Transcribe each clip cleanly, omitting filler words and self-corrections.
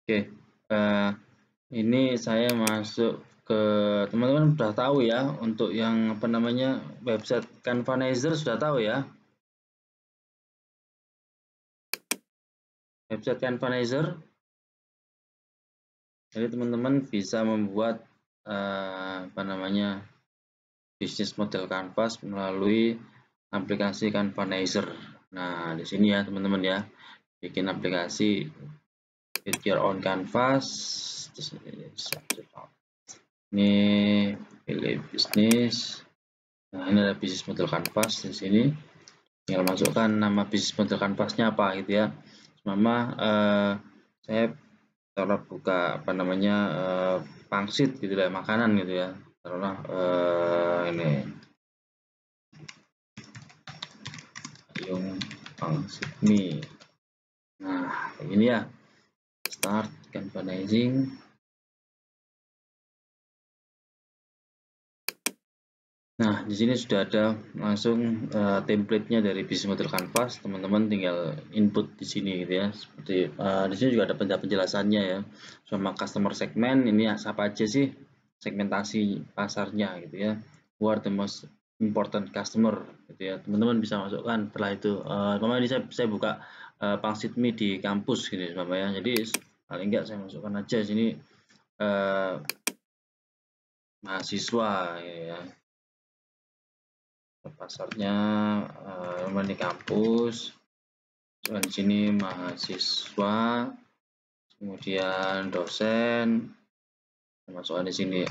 Oke, ini saya masuk ke teman-teman sudah tahu ya untuk yang apa namanya website Canvanizer sudah tahu ya. Website Canvanizer. Jadi teman-teman bisa membuat apa namanya bisnis model Canvas melalui aplikasi Canvanizer. Nah, di sini ya teman-teman ya, bikin aplikasi with your own canvas. Ini pilih bisnis. Nah, ini ada bisnis model canvas di sini. Tinggal masukkan nama bisnis model canvasnya apa gitu ya. Mama, saya taruh buka apa namanya pangsit gitu ya, makanan gitu ya. Taruhlah ini yung pangsit mie. Nah, kayak gini ya. Start canvanizing. Nah, di sini sudah ada langsung template-nya dari bisnis model canvas. Teman-teman tinggal input di sini gitu ya. Seperti di sini juga ada penjelasannya ya. Sama customer segment ini siapa aja sih segmentasi pasarnya gitu ya. Who are the most important customer gitu ya. Teman-teman bisa masukkan setelah itu. Ini saya buka pangsit mie di kampus gitu Bapak ya. Jadi paling enggak saya masukkan aja sini mahasiswa ya. Pasarnya di kampus, dan di sini mahasiswa, kemudian dosen, masukkan di sini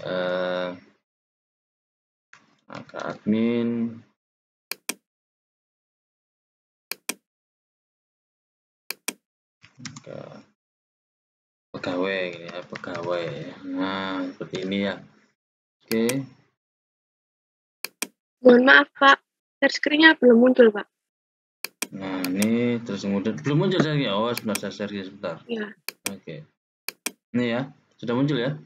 admin, pegawai ya, pegawai. Nah, seperti ini ya. Oke. Mohon maaf Pak, share screen-nya belum muncul Pak. Nah, ini terus kemudian belum muncul lagi. Oh, sebentar saya share sebentar. Ya. Oke. Ini ya, sudah muncul ya.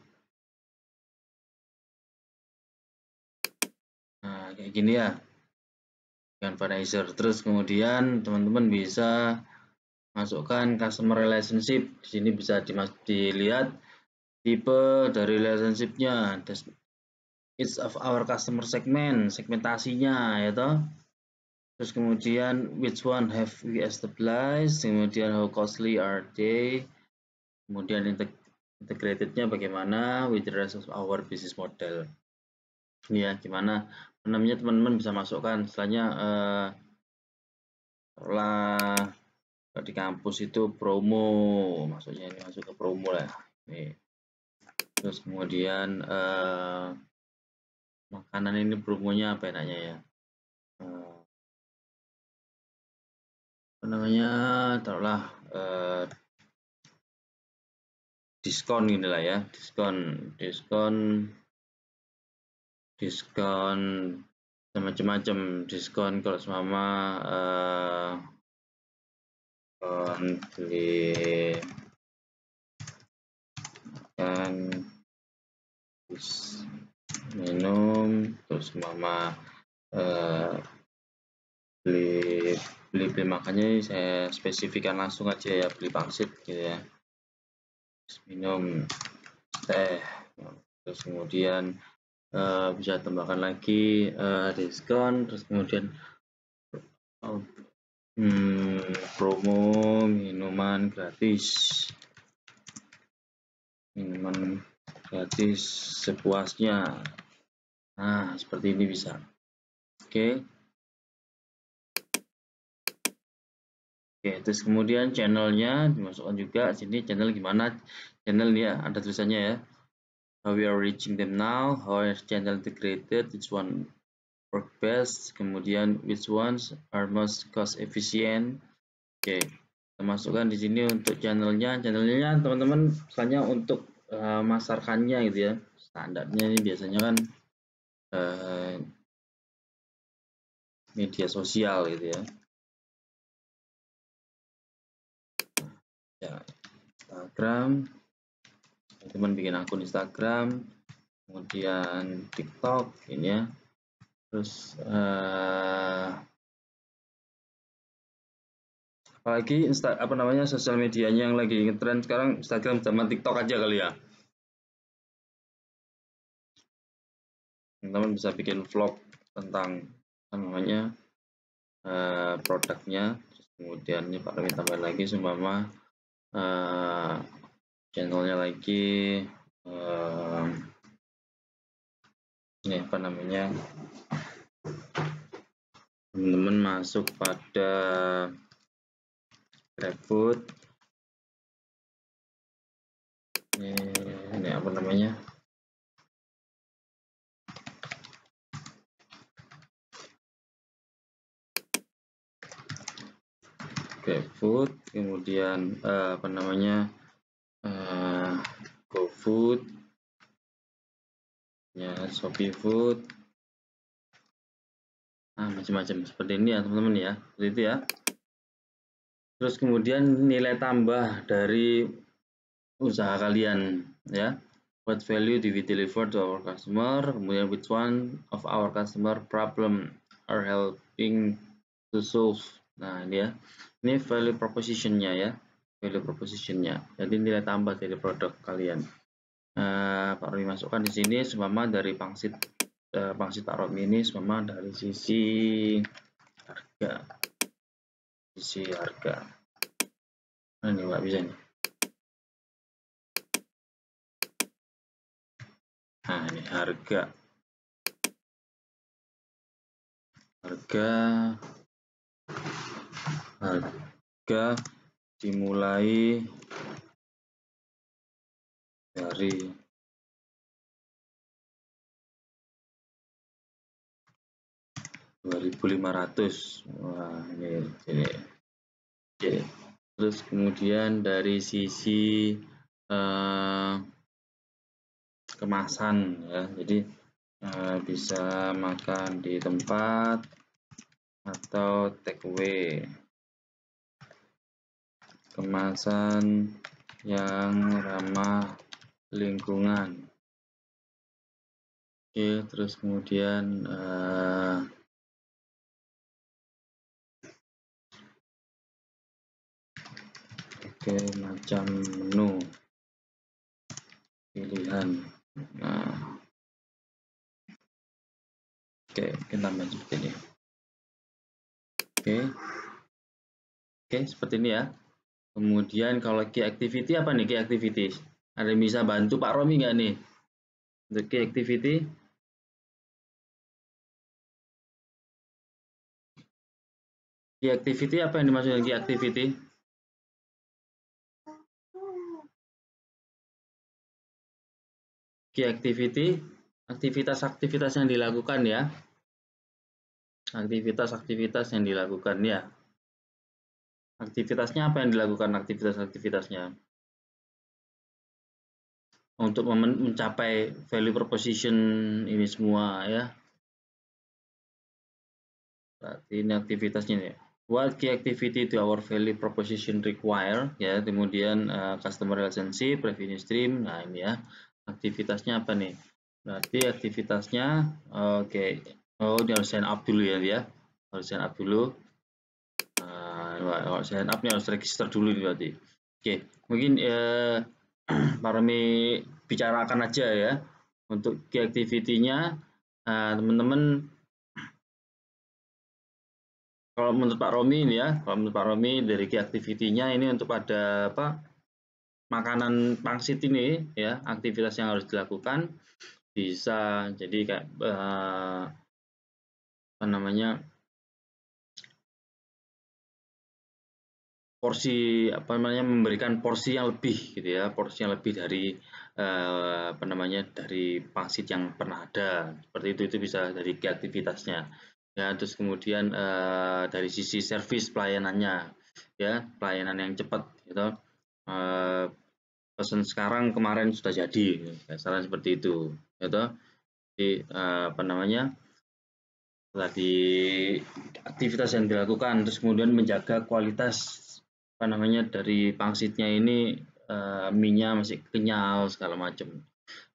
Nah, kayak gini ya. Canvanizer. Terus kemudian teman-teman bisa masukkan customer relationship. Di sini bisa dilihat tipe dari relationship-nya. Each of our customer segment, segmentasinya ya toh. Terus kemudian which one have we established, kemudian how costly are they, kemudian integrated-nya bagaimana with the rest of our business model. Ini ya, gimana namanya teman-teman bisa masukkan setelahnya di kampus itu promo, maksudnya ini masuk ke promo lah. Nih. Terus kemudian makanan ini promonya apa enaknya ya? Apa namanya? Taruhlah diskon inilah ya, diskon macam-macam diskon kalau semama beli makan minum terus mama beli makannya saya spesifikkan langsung aja ya, beli pangsit gitu ya, terus minum teh, terus kemudian bisa tambahkan lagi diskon, terus kemudian promo minuman gratis sepuasnya. Nah, seperti ini bisa. Oke. Oke, terus kemudian channelnya dimasukkan juga. Sini channel gimana? Channel ya, ada tulisannya ya. How we are reaching them now, how are channel integrated, which one work best, kemudian which ones are most cost efficient. Oke, kita masukkan di sini untuk channelnya. Channelnya teman-teman misalnya untuk masarkannya gitu ya. Standarnya ini biasanya kan media sosial gitu ya. Ya, Instagram, teman bikin akun Instagram, kemudian TikTok ini ya, terus Apalagi sosial medianya yang lagi ngetren sekarang Instagram sama TikTok aja kali ya. Teman-teman bisa bikin vlog tentang produknya. Terus kemudian ini Pak Romi tambahin lagi seumpama channelnya lagi ini teman-teman masuk pada GrabFood, ini GrabFood, kemudian GoFood, ya Shopee Food, macam-macam seperti ini ya teman-teman ya, seperti itu ya. Terus kemudian nilai tambah dari usaha kalian ya, what value do we deliver to our customer, kemudian which one of our customer problem are helping to solve. Nah ini ya, ini value propositionnya ya, value propositionnya, jadi nilai tambah dari produk kalian. Pak Romi masukkan di sini seumpama dari pangsit Pak Romi ini seumpama dari sisi harga. Nah ini nggak bisa nih. Nah ini harga dimulai dari 2.500. Wah ini. Oke. Terus kemudian dari sisi kemasan ya, jadi bisa makan di tempat atau take away, kemasan yang ramah lingkungan. Oke, terus kemudian macam menu pilihan. Nah, kita tambah seperti ini. Oke, seperti ini ya. Kemudian kalau key activity apa nih key activity? Ada yang bisa bantu Pak Romi nggak nih? Untuk key activity? Key activity apa yang dimaksud dengan key activity? Key activity, aktivitas-aktivitas yang dilakukan ya. Aktivitas-aktivitas yang dilakukan ya. Aktivitasnya apa yang dilakukan aktivitasnya? Untuk mencapai value proposition ini semua ya. Berarti ini aktivitasnya ya. What key activity to our value proposition require ya, kemudian customer relationship, revenue stream. Nah ini ya, aktivitasnya apa nih? Berarti aktivitasnya ini harus sign up dulu ya, harus sign up dulu. Kalau sign up ini harus register dulu berarti. Mungkin Pak Romi bicarakan aja ya untuk key activity-nya, teman-teman. Kalau menurut Pak Romi ini ya, dari key activity-nya ini untuk ada makanan pangsit ini ya, aktivitas yang harus dilakukan bisa jadi kayak porsi memberikan porsi yang lebih gitu ya, porsi yang lebih dari dari pangsit yang pernah ada, seperti itu bisa dari key aktivitasnya ya. Terus kemudian dari sisi service pelayanannya ya, pelayanan yang cepat gitu, pesan sekarang kemarin sudah jadi, saran seperti itu gitu. Jadi tadi aktivitas yang dilakukan, terus kemudian menjaga kualitas dari pangsitnya ini, mie-nya masih kenyal segala macam.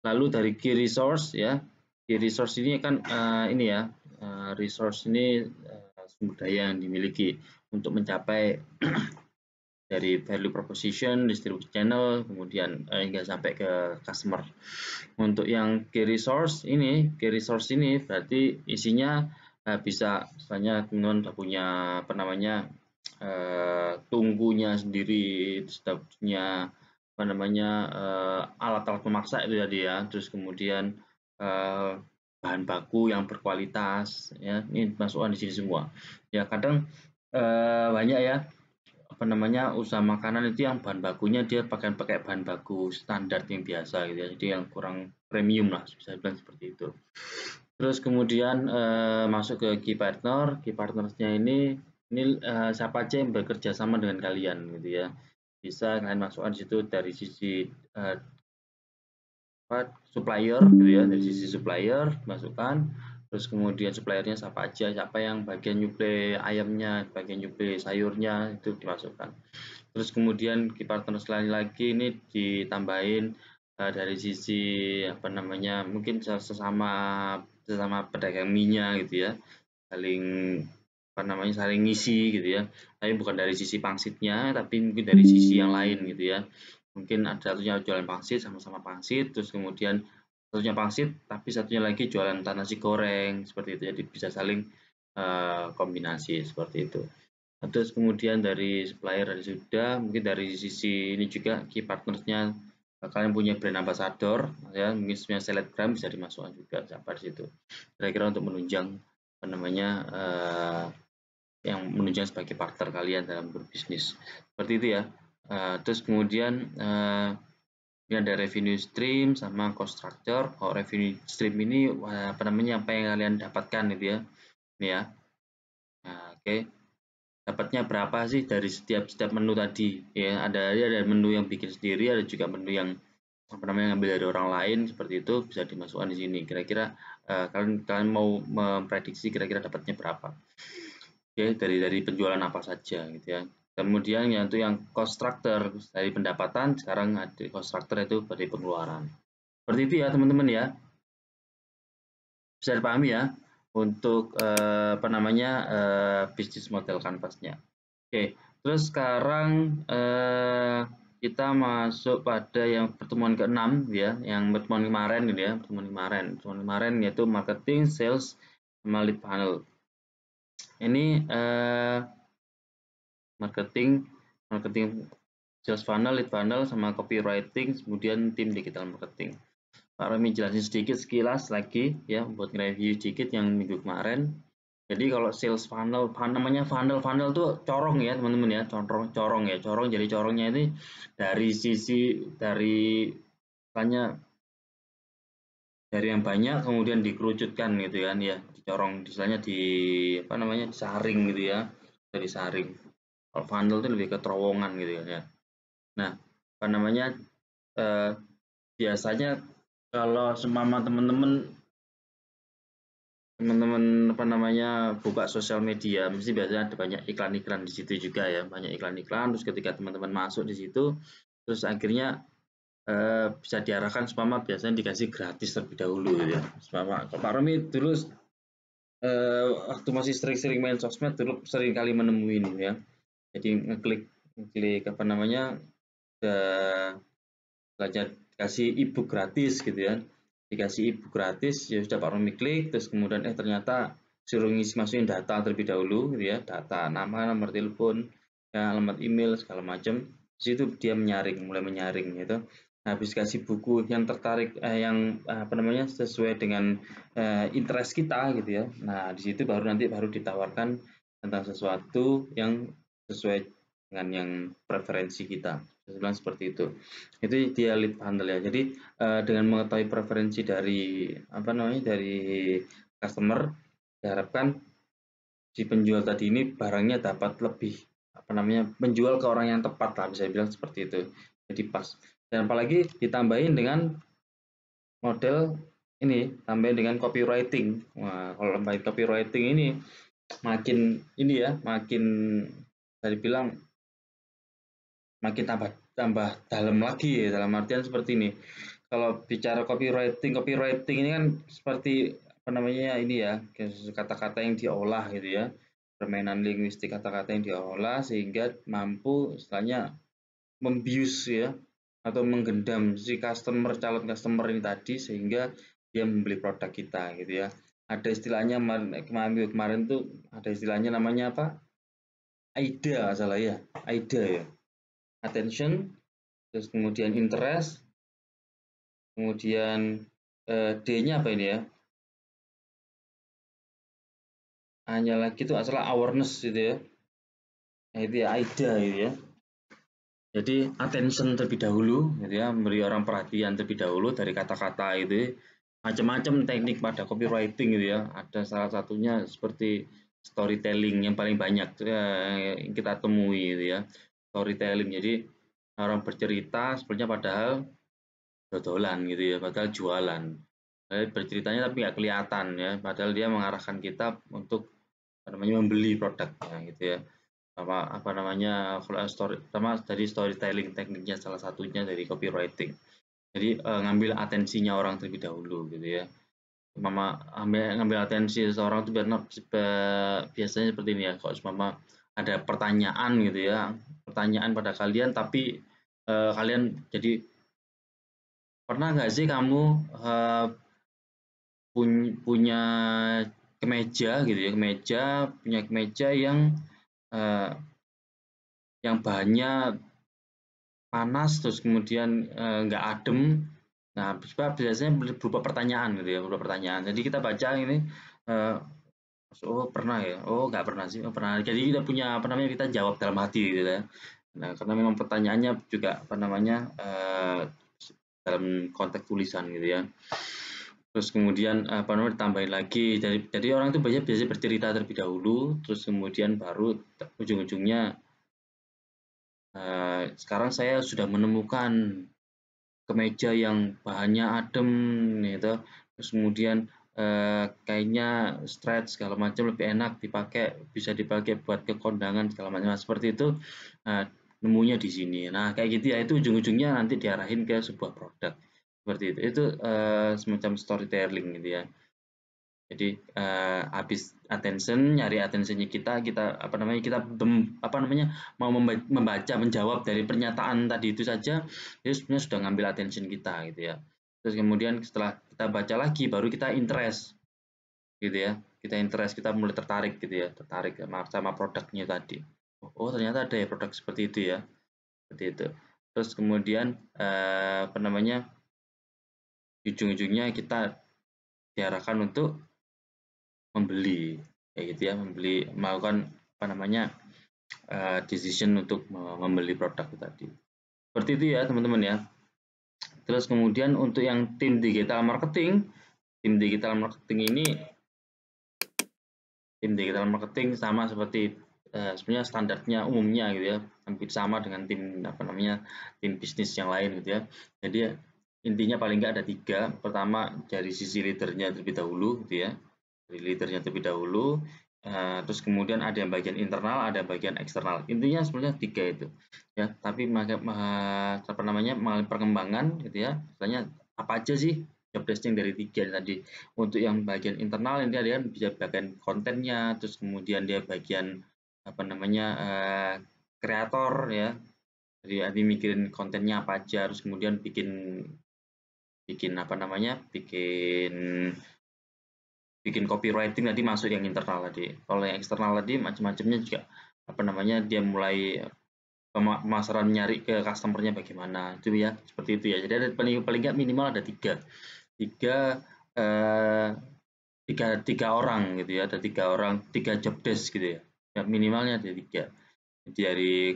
Lalu dari key resource ya, key resource ini kan resource ini sumber daya yang dimiliki untuk mencapai dari value proposition, distribution channel, kemudian hingga sampai ke customer. Untuk yang key resource ini berarti isinya bisa misalnya teman-teman udah punya apa namanya tungkunya sendiri, sudah punya apa namanya alat-alat pemaksa itu tadi ya, terus kemudian bahan baku yang berkualitas ya, ini masukkan di sini semua. Ya kadang banyak ya apa namanya usaha makanan itu yang bahan bakunya dia pakai bahan baku standar yang biasa gitu ya, jadi yang kurang premium lah bisa bilang seperti itu. Terus kemudian masuk ke key partnersnya ini siapa aja yang bekerja sama dengan kalian gitu ya, bisa kalian masukkan di situ dari sisi supplier gitu ya, dari sisi supplier masukkan, terus kemudian suppliernya siapa aja, siapa yang bagian nyuplai ayamnya, bagian nyuplai sayurnya itu dimasukkan. Terus kemudian key partners lain lagi ini ditambahin dari sisi apa namanya mungkin sesama pedagang minyak gitu ya, saling apa namanya saling ngisi gitu ya, tapi bukan dari sisi pangsitnya tapi mungkin dari sisi yang lain gitu ya, mungkin ada satunya jualan pangsit sama-sama pangsit, terus kemudian satunya pangsit tapi satunya lagi jualan nasi goreng seperti itu, jadi bisa saling kombinasi seperti itu. Terus kemudian dari supplier dari sudah, mungkin dari sisi ini juga key partnersnya kalian punya brand ambassador ya, mungkin punya selebgram bisa dimasukkan juga siapa di situ. Kira-kira untuk menunjang apa namanya yang menunjang sebagai partner kalian dalam berbisnis. Seperti itu ya. Terus kemudian ini ada revenue stream sama cost structure. Kalau revenue stream ini apa namanya apa yang kalian dapatkan gitu ya. Ini ya. Nah, oke. Dapatnya berapa sih dari setiap menu tadi ya, ada menu yang bikin sendiri, ada juga menu yang apa namanya ngambil dari orang lain, seperti itu bisa dimasukkan di sini. Kira-kira kalian mau memprediksi kira-kira dapatnya berapa, oke, dari penjualan apa saja gitu ya. Kemudian yang itu yang cost structure dari pendapatan, sekarang ada cost structure itu dari pengeluaran. Seperti itu ya teman-teman ya, bisa dipahami ya untuk apa namanya bisnis model kanvasnya. Oke, terus sekarang kita masuk pada yang pertemuan ke-6 ya, yang pertemuan kemarin gitu ya, pertemuan kemarin yaitu marketing, sales, sama lead funnel. Ini marketing, sales funnel, lead funnel, sama copywriting, kemudian tim digital marketing. Pak Romi jelasin sedikit sekilas lagi ya, buat nge-review sedikit yang minggu kemarin. Jadi kalau sales funnel, namanya funnel tuh corong ya teman-teman ya, corong ya, jadi corongnya ini dari sisi misalnya dari yang banyak kemudian dikerucutkan gitu kan ya, dicorong misalnya di apa namanya disaring gitu ya, dari saring. Kalau funnel itu lebih ke terowongan gitu kan ya. Nah apa namanya biasanya kalau semama teman-teman apa namanya buka sosial media, mesti biasanya ada banyak iklan-iklan di situ juga ya, banyak iklan-iklan. Terus ketika teman-teman masuk di situ, terus akhirnya bisa diarahkan spama biasanya dikasih gratis terlebih dahulu gitu ya. Spama. Pak Romi dulu waktu masih sering-sering main sosmed dulu sering kali menemui ini ya. Jadi ngeklik apa namanya belajar kasih ebook gratis gitu ya, dikasih ebook gratis ya sudah Pak Romi klik, terus kemudian ternyata suruh masukin data terlebih dahulu gitu ya, data nama, nomor telepon ya, alamat email segala macam. Di situ dia mulai menyaring gitu. Nah, habis kasih buku yang tertarik yang apa namanya sesuai dengan interest kita gitu ya. Nah, di situ baru ditawarkan tentang sesuatu yang sesuai dengan yang preferensi kita. Saya bilang seperti itu. Itu dia lead funnel ya. Jadi dengan mengetahui preferensi dari apa namanya dari customer, diharapkan si penjual tadi ini barangnya dapat lebih apa namanya menjual ke orang yang tepat lah, bisa bilang seperti itu. Jadi pas. Dan apalagi ditambahin dengan model ini, tambahin dengan copywriting. Wah, kalau tambahin copywriting ini makin ini ya, makin saya bilang makin tambah dalam lagi ya, dalam artian seperti ini. Kalau bicara copywriting ini kan seperti apa namanya ini ya, kata-kata yang diolah gitu ya. permainan linguistik kata-kata yang diolah sehingga mampu istilahnya membius ya atau menggendam si calon customer ini tadi sehingga dia membeli produk kita gitu ya. Ada istilahnya kemarin tuh ada istilahnya namanya apa? AIDA salah ya, AIDA ya. Attention, terus kemudian interest, kemudian D-nya apa ini ya? Hanya lagi itu asalah awareness gitu ya. Nah, itu ya AIDA gitu ya. Jadi attention terlebih dahulu gitu ya, memberi orang perhatian terlebih dahulu dari kata-kata itu. Macam-macam teknik pada copywriting gitu ya. Ada salah satunya seperti storytelling yang paling banyak yang kita temui gitu ya. Storytelling. Jadi orang bercerita sebenarnya padahal dodolan gitu ya, padahal jualan. Berceritanya tapi nggak kelihatan ya, padahal dia mengarahkan kita untuk membeli produknya gitu ya. Apa namanya sama dari storytelling tekniknya salah satunya dari copywriting. Jadi ngambil atensinya orang terlebih dahulu gitu ya. Ngambil atensi seseorang itu biasanya seperti ini ya. Kalau mama ada pertanyaan gitu ya, pertanyaan pada kalian tapi kalian jadi pernah nggak sih kamu punya kemeja gitu ya, punya kemeja yang bahannya panas terus kemudian nggak adem. Nah, biasanya berupa pertanyaan gitu ya, berupa pertanyaan. Jadi kita baca ini, oh pernah ya, oh nggak pernah sih, oh pernah. Jadi kita punya apa namanya kita jawab dalam hati gitu ya. Nah, karena memang pertanyaannya juga apa namanya dalam konteks tulisan gitu ya. Terus kemudian apa namanya ditambahin lagi. Jadi orang itu biasanya bercerita terlebih dahulu, terus kemudian baru ujung-ujungnya sekarang saya sudah menemukan kemeja yang bahannya adem gitu. Terus kemudian kainnya stretch segala macam lebih enak dipakai, bisa dipakai buat ke kondangan segala macam. Nah, seperti itu nemunya di sini. Nah, kayak gitu ya, itu ujung-ujungnya nanti diarahin ke sebuah produk. Seperti itu. Itu semacam storytelling gitu ya. Jadi habis attention, nyari attentionnya kita apa namanya mau membaca, menjawab dari pernyataan tadi itu saja, itu sebenarnya sudah ngambil attention kita gitu ya. Terus kemudian setelah kita baca lagi, baru kita interest gitu ya. Kita mulai tertarik gitu ya, tertarik sama produknya tadi. Oh ternyata ada ya produk seperti itu ya, seperti itu. Terus kemudian apa namanya ujung-ujungnya kita diarahkan untuk membeli kayak gitu ya, melakukan apa namanya decision untuk membeli produk tadi. Seperti itu ya teman-teman ya. Terus kemudian untuk yang tim digital marketing sama seperti sebenarnya standarnya umumnya gitu ya, hampir sama dengan tim bisnis yang lain gitu ya. Jadi intinya paling nggak ada 3. Pertama dari sisi leadernya terlebih dahulu gitu ya, terus kemudian ada yang bagian internal, ada bagian eksternal. Intinya sebenarnya 3 itu ya, tapi perkembangan gitu ya, misalnya apa aja sih job desking dari 3 tadi. Untuk yang bagian internal ini dia bisa bagian kontennya, terus kemudian dia bagian kreator ya, jadi nanti mikirin kontennya apa aja, terus kemudian bikin copywriting tadi masuk yang internal tadi. Kalau yang eksternal tadi macam-macamnya juga dia mulai pemasaran, nyari ke customernya bagaimana itu ya, seperti itu ya. Jadi ada paling nggak minimal ada tiga orang gitu ya, ada 3 job desk gitu ya. Minimalnya ada 3. Jadi dari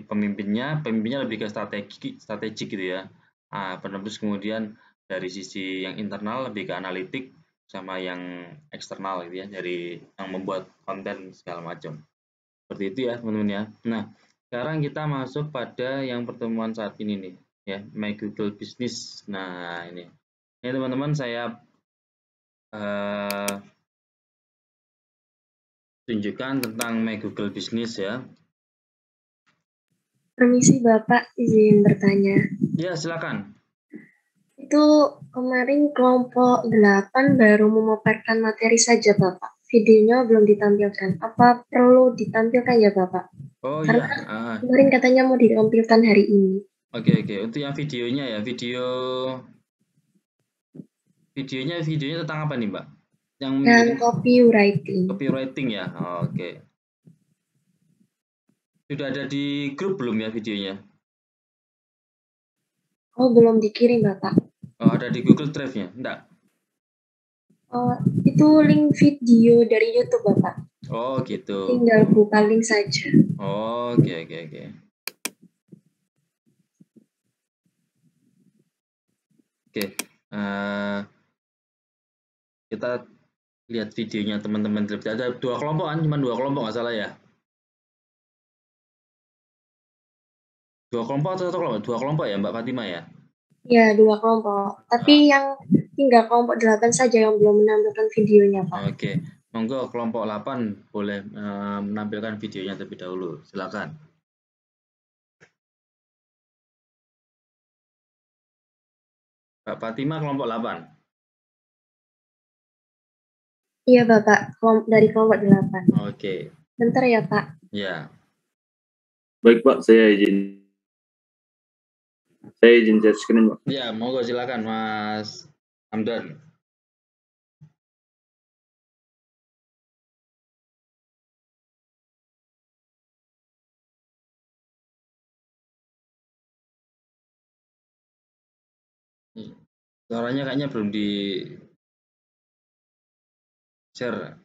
pemimpinnya lebih ke strategik gitu ya. Terus kemudian dari sisi yang internal lebih ke analitik, sama yang eksternal gitu ya, dari yang membuat konten segala macam. Seperti itu ya teman-teman ya. Nah, sekarang kita masuk pada yang pertemuan saat ini nih ya, My Google Business. Nah, ini teman-teman saya tunjukkan tentang My Google Business ya. Permisi Bapak, izin bertanya. Ya, silakan. Itu kemarin kelompok 8 baru memaparkan materi saja Bapak. videonya belum ditampilkan. Apa perlu ditampilkan ya Bapak? Oh Karena iya, kemarin katanya mau ditampilkan hari ini. oke. Untuk yang videonya ya, videonya tentang apa nih, Mbak? Yang Copywriting. copywriting ya. Oke. Sudah ada di grup belum ya videonya? Oh, belum dikirim Bapak. Oh, ada di Google Drive-nya? Enggak. Itu link video dari YouTube Bapak. Oh, gitu. Tinggal buka link saja. Oh, oke. Oke, kita lihat videonya teman-teman. Ada 2 kelompok kan? Cuma 2 kelompok nggak salah ya? 2 kelompok atau 1 kelompok? 2 kelompok ya Mbak Fatima ya? Ya, 2 kelompok. Tapi yang tinggal kelompok 8 saja yang belum menampilkan videonya Pak. Oke, monggo kelompok 8 boleh menampilkan videonya terlebih dahulu. Silakan. Mbak Fatima kelompok 8. Iya Bapak, dari kelompok 8. Oke. Bentar ya Pak. Ya. Baik Pak, saya izin share screen Pak. Ya, monggo silakan Mas Hamdan. Suaranya kayaknya belum di share.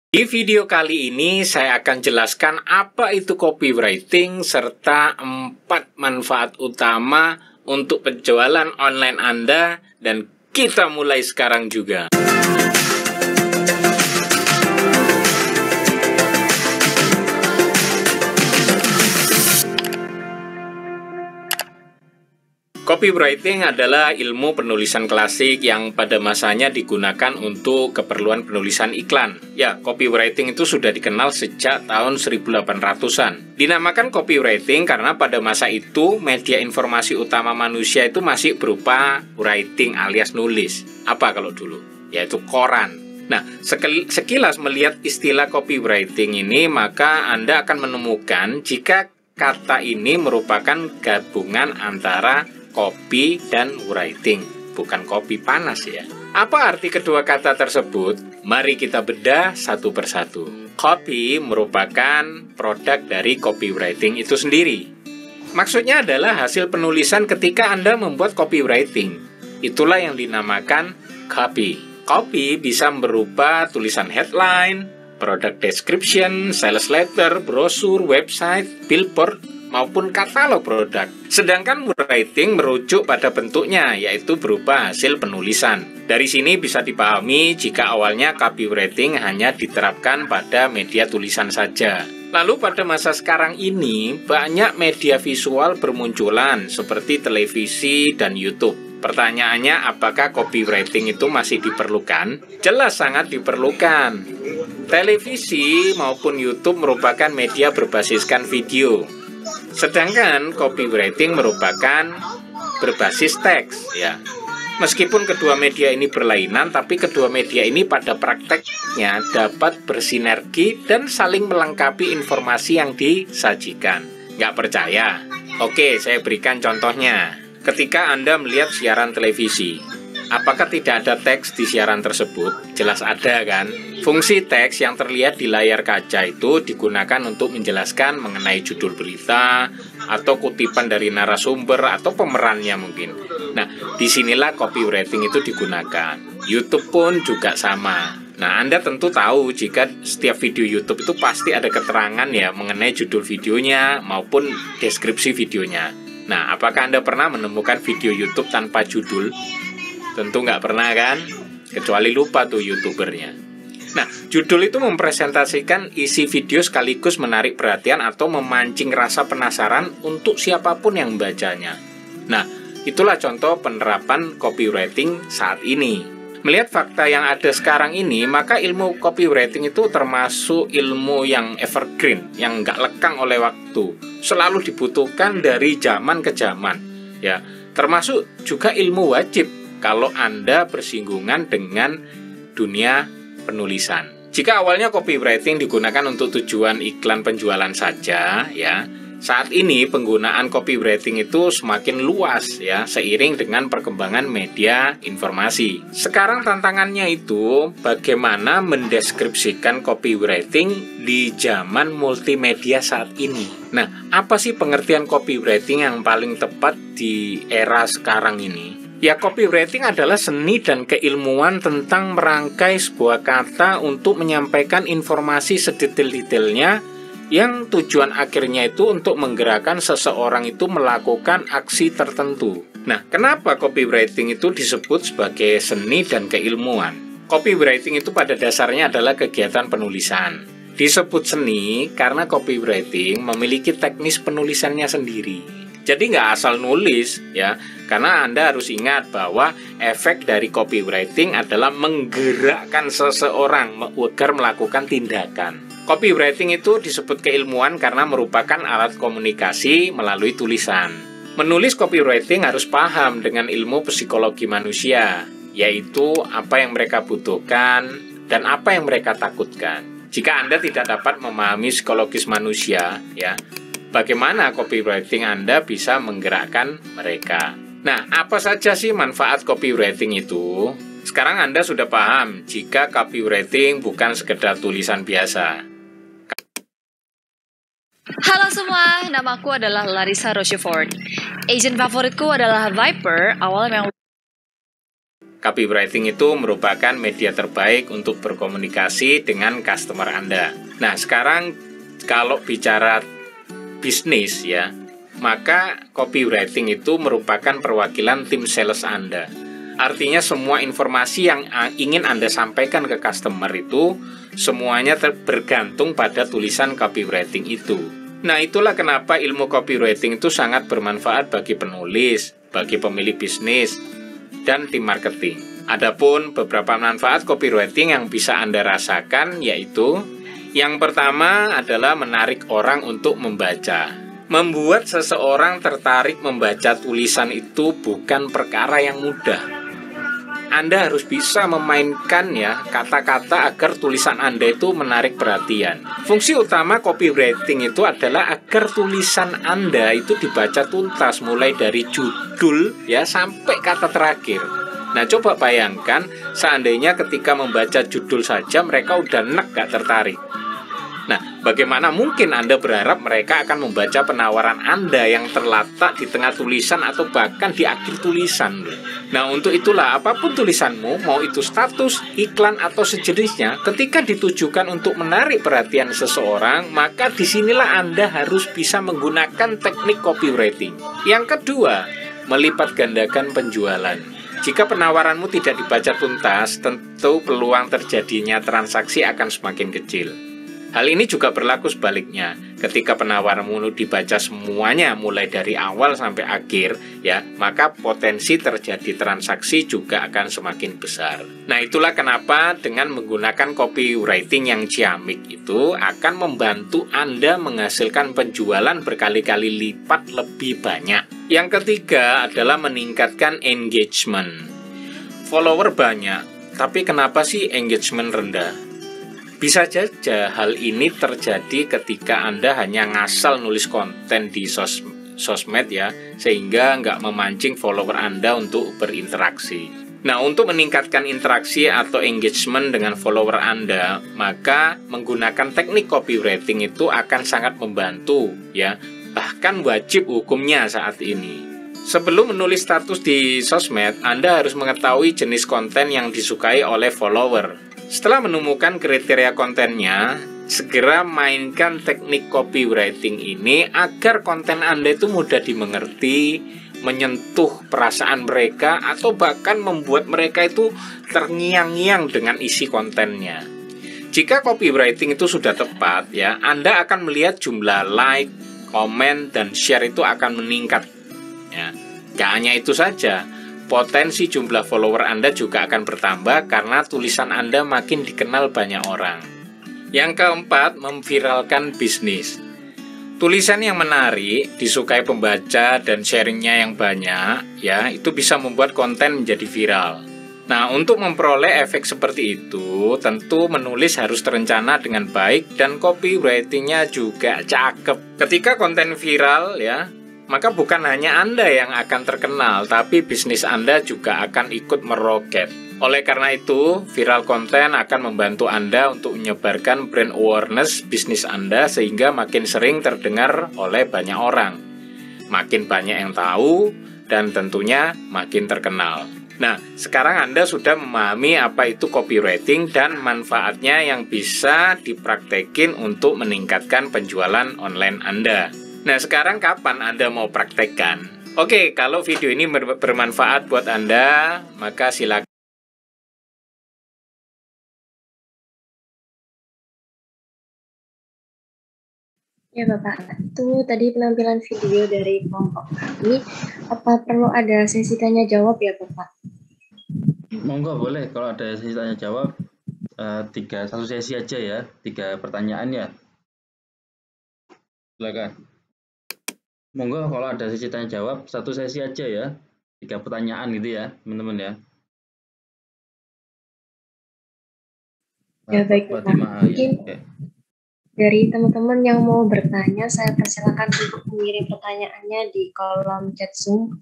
Di video kali ini saya akan jelaskan apa itu copywriting serta 4 manfaat utama untuk penjualan online Anda, dan kita mulai sekarang juga. Copywriting adalah ilmu penulisan klasik yang pada masanya digunakan untuk keperluan penulisan iklan. Ya, copywriting itu sudah dikenal sejak tahun 1800-an. Dinamakan copywriting karena pada masa itu media informasi utama manusia itu masih berupa writing alias nulis. Apa kalau dulu? Yaitu koran. Nah, sekilas melihat istilah copywriting ini, maka Anda akan menemukan jika kata ini merupakan gabungan antara copy dan writing, bukan kopi panas ya. Apa arti kedua kata tersebut? Mari kita bedah satu persatu. Copy merupakan produk dari copywriting itu sendiri. Maksudnya adalah hasil penulisan ketika Anda membuat copywriting. Itulah yang dinamakan copy. Copy bisa berupa tulisan headline, product description, sales letter, brosur, website, billboard, maupun katalog produk. Sedangkan writing merujuk pada bentuknya, yaitu berupa hasil penulisan. Dari sini bisa dipahami jika awalnya copywriting hanya diterapkan pada media tulisan saja. Lalu pada masa sekarang ini, banyak media visual bermunculan seperti televisi dan YouTube. Pertanyaannya, apakah copywriting itu masih diperlukan? Jelas sangat diperlukan. Televisi maupun YouTube merupakan media berbasiskan video. Sedangkan copywriting merupakan berbasis teks ya. Meskipun kedua media ini berlainan, tapi kedua media ini pada prakteknya dapat bersinergi dan saling melengkapi informasi yang disajikan. Nggak percaya? Oke, saya berikan contohnya. Ketika Anda melihat siaran televisi, apakah tidak ada teks di siaran tersebut? Jelas ada kan? Fungsi teks yang terlihat di layar kaca itu digunakan untuk menjelaskan mengenai judul berita, atau kutipan dari narasumber, atau pemerannya mungkin. Nah, disinilah copywriting itu digunakan. YouTube pun juga sama. Nah, Anda tentu tahu jika setiap video YouTube itu pasti ada keterangan ya mengenai judul videonya maupun deskripsi videonya. Nah, apakah Anda pernah menemukan video YouTube tanpa judul? Tentu nggak pernah kan? Kecuali lupa tuh YouTubernya. Nah, judul itu mempresentasikan isi video sekaligus menarik perhatian atau memancing rasa penasaran untuk siapapun yang membacanya. Nah, itulah contoh penerapan copywriting saat ini. Melihat fakta yang ada sekarang ini, maka ilmu copywriting itu termasuk ilmu yang evergreen, yang nggak lekang oleh waktu, selalu dibutuhkan dari zaman ke zaman, ya. Termasuk juga ilmu wajib kalau Anda bersinggungan dengan dunia penulisan. Jika awalnya copywriting digunakan untuk tujuan iklan penjualan saja, ya, saat ini penggunaan copywriting itu semakin luas, ya, seiring dengan perkembangan media informasi. Sekarang tantangannya itu bagaimana mendeskripsikan copywriting di zaman multimedia saat ini. Nah, apa sih pengertian copywriting yang paling tepat di era sekarang ini? Ya, copywriting adalah seni dan keilmuan tentang merangkai sebuah kata untuk menyampaikan informasi sedetail-detailnya yang tujuan akhirnya itu untuk menggerakkan seseorang itu melakukan aksi tertentu. Nah, kenapa copywriting itu disebut sebagai seni dan keilmuan? Copywriting itu pada dasarnya adalah kegiatan penulisan. Disebut seni karena copywriting memiliki teknis penulisannya sendiri. Jadi nggak asal nulis, ya, karena Anda harus ingat bahwa efek dari copywriting adalah menggerakkan seseorang agar melakukan tindakan. Copywriting itu disebut keilmuan karena merupakan alat komunikasi melalui tulisan. Menulis copywriting harus paham dengan ilmu psikologi manusia, yaitu apa yang mereka butuhkan dan apa yang mereka takutkan. Jika Anda tidak dapat memahami psikologis manusia, ya, bagaimana copywriting Anda bisa menggerakkan mereka? Nah, apa saja sih manfaat copywriting itu? Sekarang Anda sudah paham jika copywriting bukan sekedar tulisan biasa. Halo semua, namaku adalah Larissa Rochefort. Agent favoritku adalah Viper, awalnya memang. Copywriting itu merupakan media terbaik untuk berkomunikasi dengan customer Anda. Nah, sekarang kalau bicara bisnis, ya, maka copywriting itu merupakan perwakilan tim sales Anda. Artinya semua informasi yang ingin Anda sampaikan ke customer itu semuanya bergantung pada tulisan copywriting itu. Nah, itulah kenapa ilmu copywriting itu sangat bermanfaat bagi penulis, bagi pemilik bisnis, dan tim marketing. Adapun beberapa manfaat copywriting yang bisa Anda rasakan yaitu yang pertama adalah menarik orang untuk membaca. Membuat seseorang tertarik membaca tulisan itu bukan perkara yang mudah. Anda harus bisa memainkan, ya, kata-kata agar tulisan Anda itu menarik perhatian. Fungsi utama copywriting itu adalah agar tulisan Anda itu dibaca tuntas mulai dari judul, ya, sampai kata terakhir. Nah, coba bayangkan seandainya ketika membaca judul saja mereka udah gak tertarik. Nah, bagaimana mungkin Anda berharap mereka akan membaca penawaran Anda yang terletak di tengah tulisan atau bahkan di akhir tulisan? Nah, untuk itulah apapun tulisanmu, mau itu status, iklan, atau sejenisnya, ketika ditujukan untuk menarik perhatian seseorang, maka disinilah Anda harus bisa menggunakan teknik copywriting. Yang kedua, melipat gandakan penjualan. Jika penawaranmu tidak dibaca tuntas, tentu peluang terjadinya transaksi akan semakin kecil. Hal ini juga berlaku sebaliknya. Ketika penawaranmu dibaca semuanya mulai dari awal sampai akhir, ya, maka potensi terjadi transaksi juga akan semakin besar. Nah, itulah kenapa dengan menggunakan copywriting yang ciamik itu akan membantu Anda menghasilkan penjualan berkali-kali lipat lebih banyak. Yang ketiga adalah meningkatkan engagement. Follower banyak, tapi kenapa sih engagement rendah? Bisa saja hal ini terjadi ketika Anda hanya ngasal nulis konten di sosmed, ya, sehingga nggak memancing follower Anda untuk berinteraksi. Nah, untuk meningkatkan interaksi atau engagement dengan follower Anda, maka menggunakan teknik copywriting itu akan sangat membantu, ya, bahkan wajib hukumnya saat ini. Sebelum menulis status di sosmed, Anda harus mengetahui jenis konten yang disukai oleh follower. Setelah menemukan kriteria kontennya, segera mainkan teknik copywriting ini agar konten Anda itu mudah dimengerti, menyentuh perasaan mereka, atau bahkan membuat mereka itu terngiang-ngiang dengan isi kontennya. Jika copywriting itu sudah tepat, ya, Anda akan melihat jumlah like, komen, dan share itu akan meningkat. Ya, gak hanya itu saja, potensi jumlah follower Anda juga akan bertambah karena tulisan Anda makin dikenal banyak orang. Yang keempat, memviralkan bisnis. Tulisan yang menarik, disukai pembaca dan sharingnya yang banyak, ya, itu bisa membuat konten menjadi viral. Nah, untuk memperoleh efek seperti itu, tentu menulis harus terencana dengan baik dan copywriting-nya juga cakep. Ketika konten viral, ya, maka bukan hanya Anda yang akan terkenal, tapi bisnis Anda juga akan ikut meroket. Oleh karena itu, viral konten akan membantu Anda untuk menyebarkan brand awareness bisnis Anda sehingga makin sering terdengar oleh banyak orang. Makin banyak yang tahu dan tentunya makin terkenal. Nah, sekarang Anda sudah memahami apa itu copywriting dan manfaatnya yang bisa dipraktekin untuk meningkatkan penjualan online Anda. Nah, sekarang kapan Anda mau praktekkan? Oke, kalau video ini bermanfaat buat Anda, maka silakan. Ya Bapak, itu tadi penampilan video dari kelompok kami. Apa perlu ada sesi tanya jawab ya Bapak? Monggo boleh, kalau ada sesi tanya jawab satu sesi aja ya, 3 pertanyaan ya. Silakan. Monggo kalau ada sesi tanya jawab satu sesi aja ya, 3 pertanyaan gitu ya teman-teman ya. Ya baik Bapak. Mungkin dari teman-teman yang mau bertanya, saya persilakan untuk mengirim pertanyaannya di kolom chat Zoom.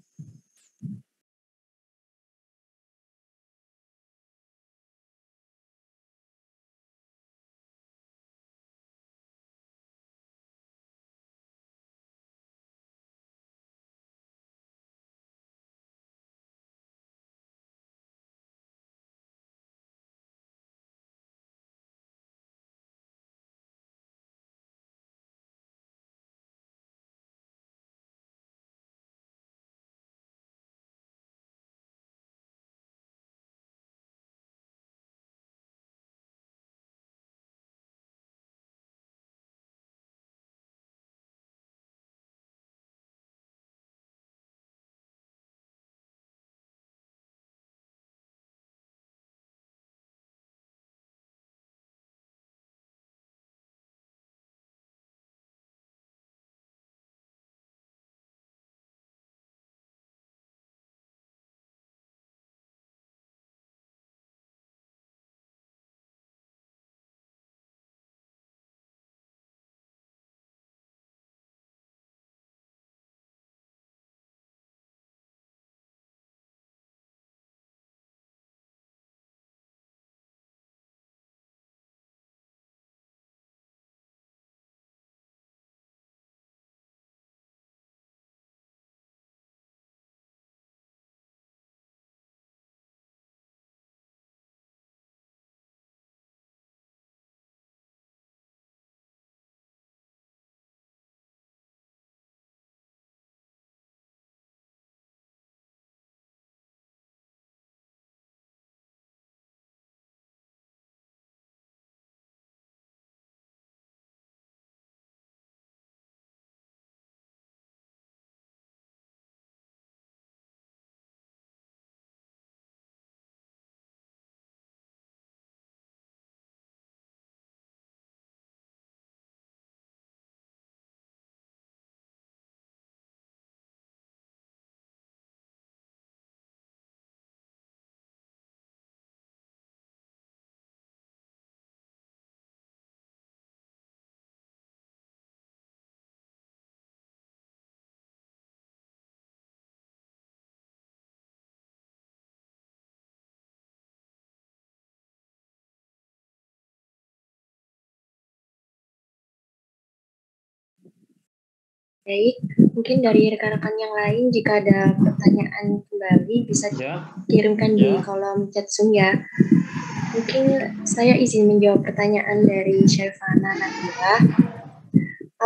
Baik, mungkin dari rekan-rekan yang lain jika ada pertanyaan kembali bisa kirimkan di kolom chat Zoom ya. Mungkin saya izin menjawab pertanyaan dari Syarifana Nabila.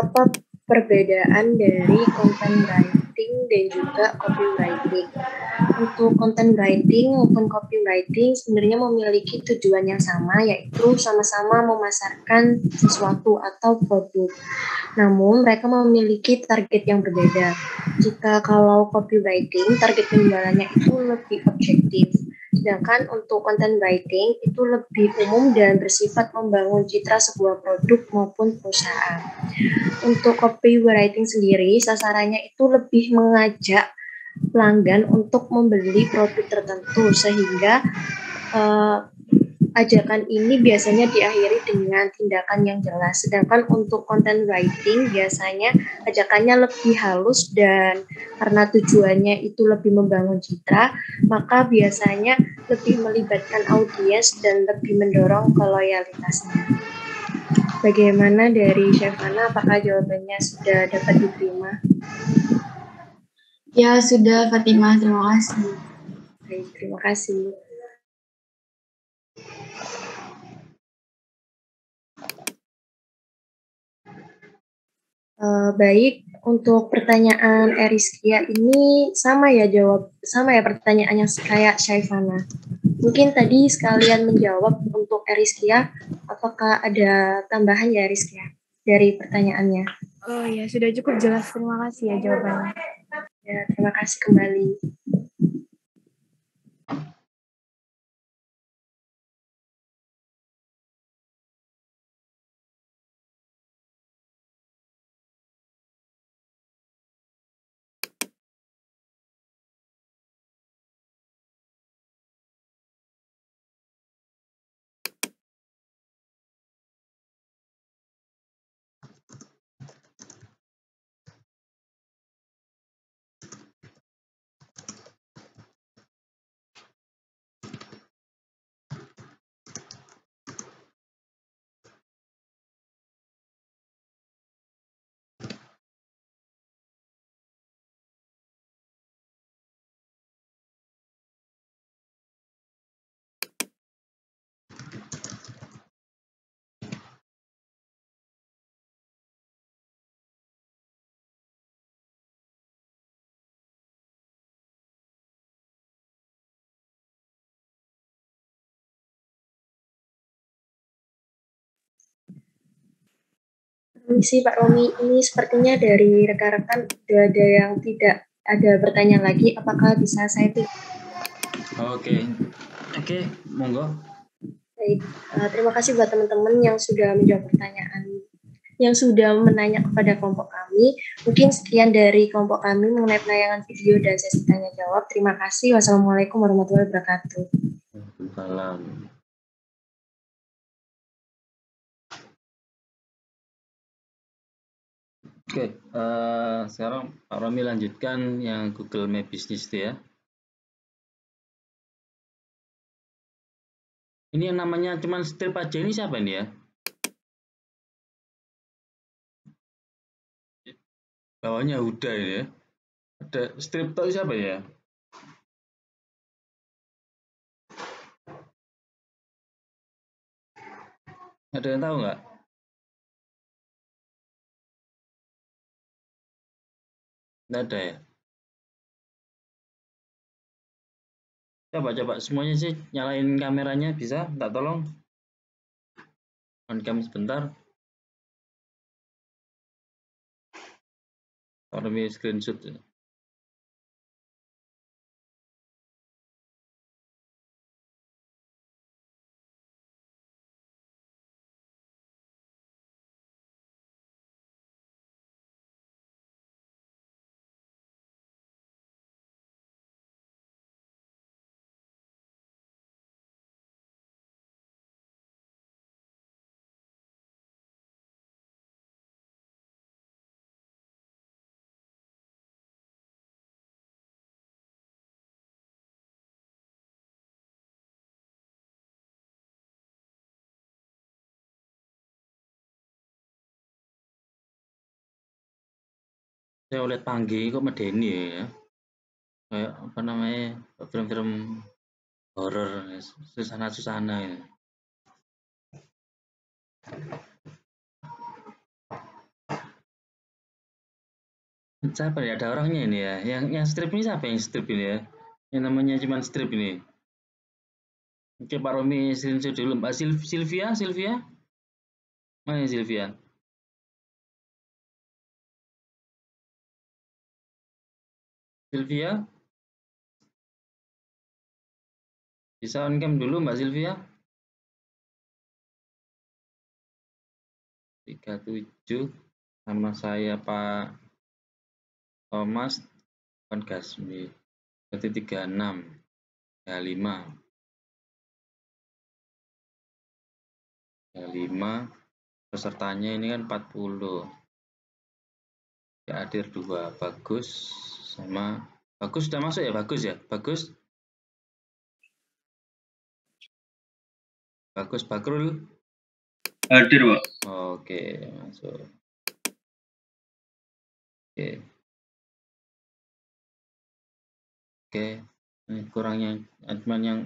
Apa perbedaan dari content writing writing dan juga copywriting. Untuk content writing maupun copywriting sebenarnya memiliki tujuan yang sama, yaitu sama-sama memasarkan sesuatu atau produk. Namun mereka memiliki target yang berbeda. Jika kalau copywriting, target penjualannya itu lebih objektif. Sedangkan untuk content writing itu lebih umum dan bersifat membangun citra sebuah produk maupun perusahaan. Untuk copywriting sendiri, sasarannya itu lebih mengajak pelanggan untuk membeli produk tertentu, sehingga ajakan ini biasanya diakhiri dengan tindakan yang jelas. Sedangkan untuk content writing biasanya ajakannya lebih halus, dan karena tujuannya itu lebih membangun citra, maka biasanya lebih melibatkan audiens dan lebih mendorong ke loyalitasnya. Bagaimana dari Syafana, apakah jawabannya sudah dapat diterima? Ya, sudah Fatimah, terima kasih. Baik, terima kasih. Baik, untuk pertanyaan Eriskia ini sama ya pertanyaannya kayak Syaifana. Mungkin tadi sekalian menjawab untuk Eriskia, apakah ada tambahan ya Eriskia dari pertanyaannya? Oh ya, sudah cukup jelas, terima kasih ya jawabannya. Ya, terima kasih kembali. Permisi Pak Romi, ini sepertinya dari rekan-rekan sudah ada yang tidak ada pertanyaan lagi. Apakah bisa saya tutup? Oke, monggo. Baik, terima kasih buat teman-teman yang sudah menjawab pertanyaan, yang sudah menanya kepada kelompok kami. Mungkin sekian dari kelompok kami mengenai penayangan video dan sesi tanya jawab. Terima kasih. Wassalamualaikum warahmatullahi wabarakatuh. Waalaikumsalam. Oke, sekarang Pak Romi lanjutkan yang Google My Business itu ya. Ini yang namanya cuman strip aja, ini siapa ini ya? Bawahnya Huda ini ya. Ada strip tahu siapa ya? Ada yang tahu nggak? Nggak ada ya? Coba semuanya sih nyalain kameranya, bisa? Tak tolong? On cam sebentar. Pak Romi screenshot. Saya lihat Panggi kok medeni ya. Kayak apa namanya? Film-film horor, susana-susana ya. Siapa ya? Ada orangnya ini ya. Yang strip ini siapa yang strip ini ya? Yang namanya cuman strip ini. Oke, Pak Romi screenshot dulu. Mbak Sylvia, mana Sylvia? Sylvia, bisa on cam dulu Mbak Sylvia. 37 sama saya Pak Thomas on Gasmi. Berarti 36 ya 5 pesertanya ini kan 40 ya, hadir 2 Bagus sama Bagus sudah masuk ya? Bagus Bakrul Hadir, Pak. oke, masuk. Oke, ini kurangnya admin yang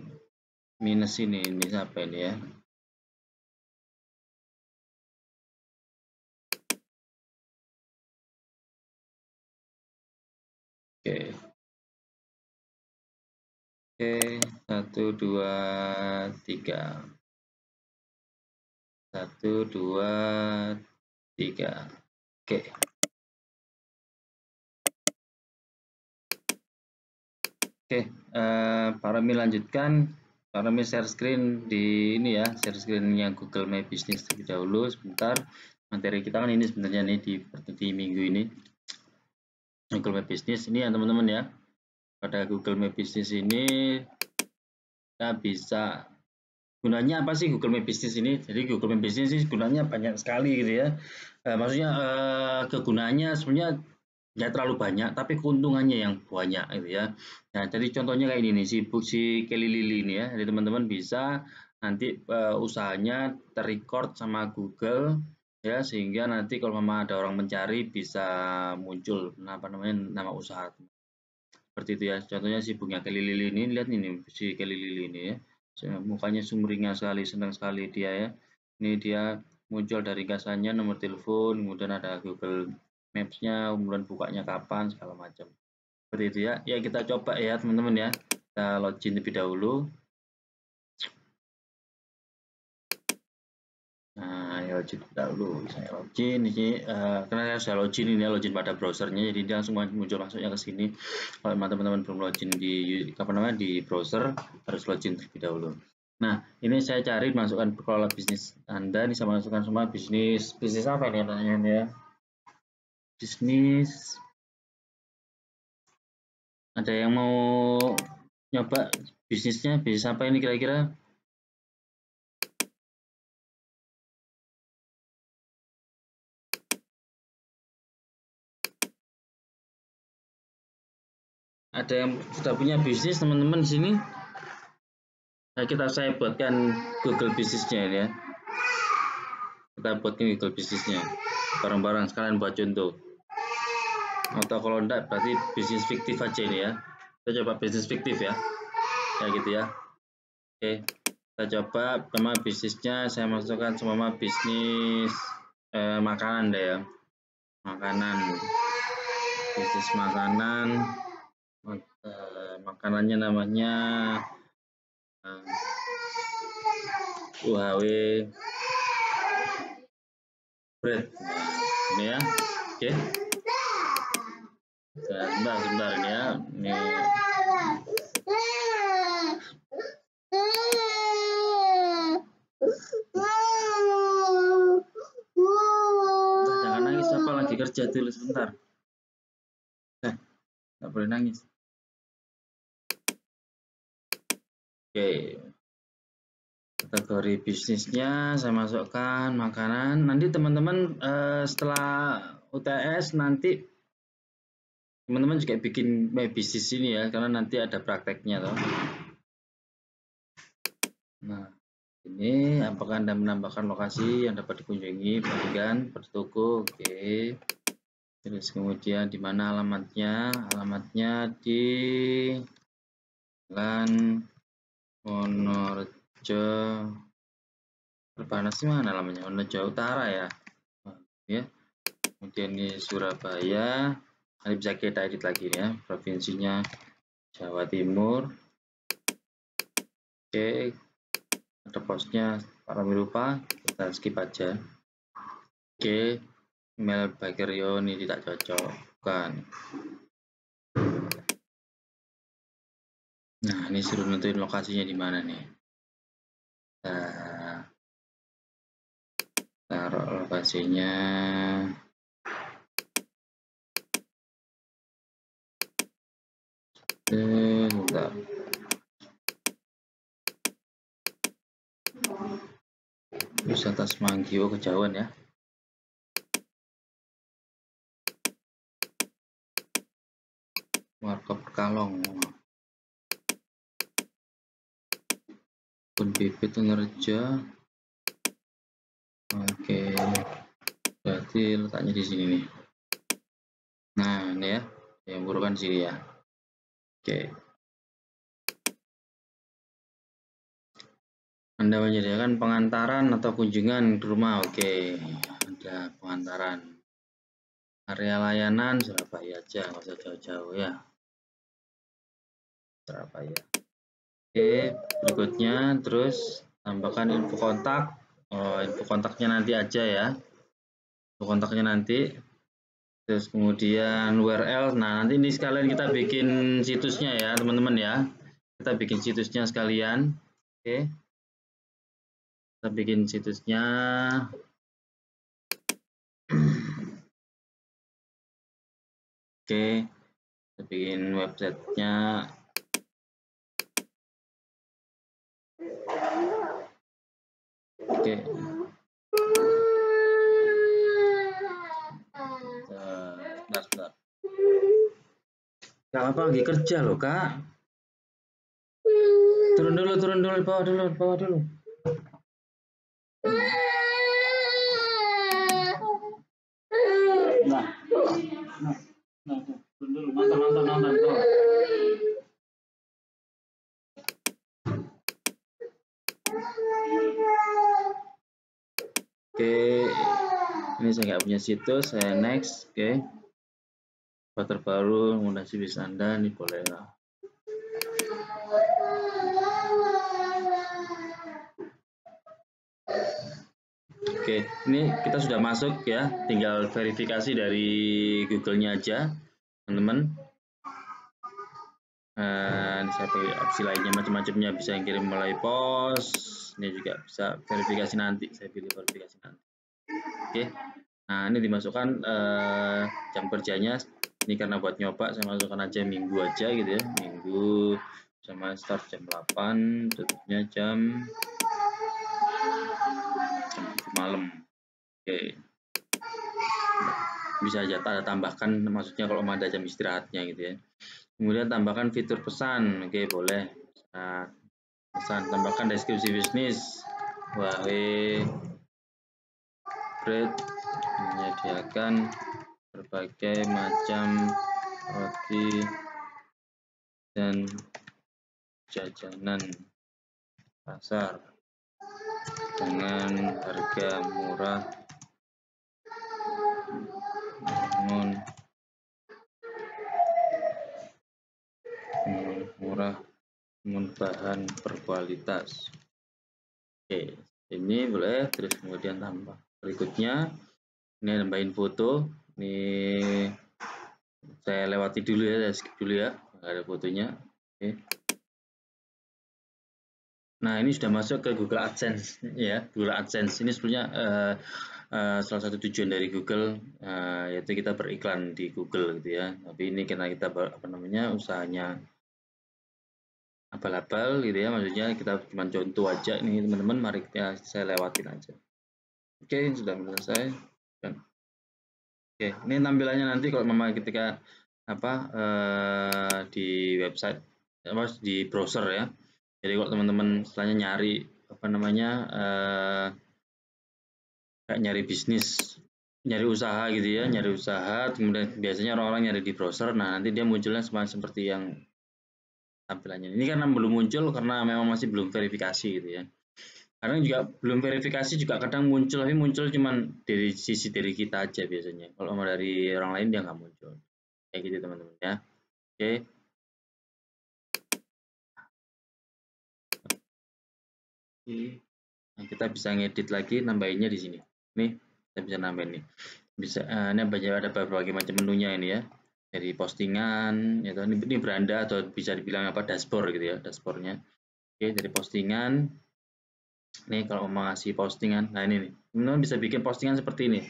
minus ini siapa ini ya? Oke, 1 2 3 1 2 3. Oke. Pak Romi lanjutkan. Pak Romi share screen di ini ya, share screen yang Google My Business terlebih dahulu sebentar. Materi kita kan ini sebenarnya nih di minggu ini. Google My Business ini ya teman-teman ya. Pada Google My Business ini kita bisa, gunanya apa sih Google My Business ini? Jadi Google My Business ini gunanya banyak sekali gitu ya. Maksudnya kegunaannya sebenarnya nggak terlalu banyak, tapi keuntungannya yang banyak gitu ya. Nah, jadi contohnya kayak ini nih, si Kelly Lily ini ya. Jadi teman-teman bisa nanti usahanya terrecord sama Google ya, sehingga nanti kalau memang ada orang mencari bisa muncul nama usaha. Seperti itu ya. Contohnya si bunga Kelly Lily ini, lihat ini si Kelly Lily ini ya. Mukanya sumringah sekali, senang sekali dia ya. Ini dia muncul dari kasannya, nomor telepon, kemudian ada Google Maps-nya, kemudian bukanya kapan, segala macam. Seperti itu ya. Ya kita coba ya teman-teman ya. Kita login terlebih dahulu. Nah, ya login dahulu. Saya login ini karena saya login ini ya, login pada browsernya, jadi dia langsung muncul masuknya ke sini. Kalau teman-teman belum login di di browser, harus login terlebih dahulu. Nah, ini saya cari masukkan kelola bisnis Anda. Ini saya masukkan semua bisnis apa ini namanya ya? Bisnis. Ada yang mau nyoba bisnisnya? Bisnis apa ini kira-kira? Ada yang sudah punya bisnis teman-teman di sini? Nah, saya buatkan Google bisnisnya ya. Kita buatkan Google bisnisnya. Bareng-bareng sekalian buat contoh. Atau kalau enggak berarti bisnis fiktif aja ini ya. Kita coba bisnis fiktif ya. Kayak gitu ya. Oke. Kita coba nama bisnisnya saya masukkan semua bisnis makanan deh ya. Makanan. Bisnis makanan. Makanannya namanya UHW bread. Nah, ini ya. Oke. Sebentar ini ya. Ini jangan nangis, apa lagi kerja dulu sebentar. Nggak boleh nangis. Oke. Kategori bisnisnya saya masukkan makanan. Nanti teman-teman setelah UTS nanti teman-teman juga bikin My Business ini ya, karena nanti ada prakteknya toh. Nah, ini apakah Anda menambahkan lokasi yang dapat dikunjungi, pelanggan, bertoko, oke. Terus kemudian di mana alamatnya? Alamatnya di Jalan Wonorejo. Perbanas mana alamatnya? Wonorejo Utara ya. Ya. Kemudian di Surabaya. Nanti bisa kita edit lagi ya, provinsinya Jawa Timur. Oke, ada posnya para lupa, kita skip aja. Oke, email Bagrio ini tidak cocok, bukan. Nah, ini suruh nentuin lokasinya di mana nih. Nah, taruh lokasinya bentar. Wisata Semanggi, oh kejauhan ya. Warkop Kalong. Kebun Bibit Ngerja. Oke. Berarti letaknya di sini nih. Nah, ini ya. Yang burukan sini ya. Oke. Anda menyediakan pengantaran atau kunjungan ke rumah. Oke. Ada pengantaran. Area layanan Surabaya aja, nggak usah jauh-jauh ya. Surabaya. Oke, berikutnya terus tambahkan info kontak. Oh, info kontaknya nanti aja ya. Info kontaknya nanti. Terus kemudian URL. Nah, nanti ini sekalian kita bikin situsnya ya, teman-teman ya. Kita bikin situsnya sekalian. Oke. Kita bikin situsnya. Oke. Kita bikin websitenya. Oke. Bentar. Gak apa, lagi kerja loh kak. Turun dulu, bawah dulu. Nah, turun dulu, nonton tuh. Oke, ini saya nggak punya situs, saya next. Oke, terbaru menggunakan CV Anda, ini boleh lah. Oke, ini kita sudah masuk ya, tinggal verifikasi dari Google-nya aja, teman-teman. Ini saya pilih opsi lainnya macam-macamnya, bisa yang kirim melalui pos, ini juga bisa verifikasi nanti, saya pilih verifikasi nanti. Oke, nah ini dimasukkan jam kerjanya, ini karena buat nyoba saya masukkan aja minggu aja gitu ya, minggu sama start jam 8, tutupnya jam 7 malam. Oke, bisa aja tambahkan, maksudnya kalau ada jam istirahatnya gitu ya. Kemudian tambahkan fitur pesan, oke boleh. Nah, pesan, tambahkan deskripsi bisnis. Huawei Bread menyediakan berbagai macam roti dan jajanan pasar dengan harga murah, namun bahan berkualitas. Oke, ini boleh. Terus kemudian tambah berikutnya, ini nambahin foto. Ini saya lewati dulu ya, saya skip dulu ya, nggak ada fotonya. Oke. Nah, ini sudah masuk ke Google AdSense ya. Google AdSense ini sebenarnya salah satu tujuan dari Google, yaitu kita beriklan di Google gitu ya. Tapi ini karena kita usahanya abal-abal gitu ya, maksudnya kita cuma contoh aja ini teman-teman, mari saya lewatin aja. Oke, sudah selesai. Oke, ini tampilannya nanti kalau memang ketika di website di browser ya. Jadi kalau teman-teman setelahnya nyari kayak nyari bisnis, nyari usaha gitu ya, kemudian biasanya orang-orang nyari di browser. Nah, nanti dia munculnya seperti yang tampilannya. Ini karena belum muncul karena memang masih belum verifikasi gitu ya. Kadang juga belum verifikasi juga kadang muncul, tapi muncul cuman dari sisi dari kita aja biasanya. Kalau dari orang lain dia nggak muncul. kayak gitu teman-teman ya. Oke. Nah, kita bisa ngedit lagi, nambahinnya di sini. Nih, kita bisa nambahin nih. Bisa ini ada berbagai macam menunya ini ya. Dari postingan, ya ini beranda atau bisa dibilang apa dashboard gitu ya, dashboardnya. Oke, dari postingan. Nih kalau mau ngasih postingan, nah ini nih, teman-teman bisa bikin postingan seperti ini.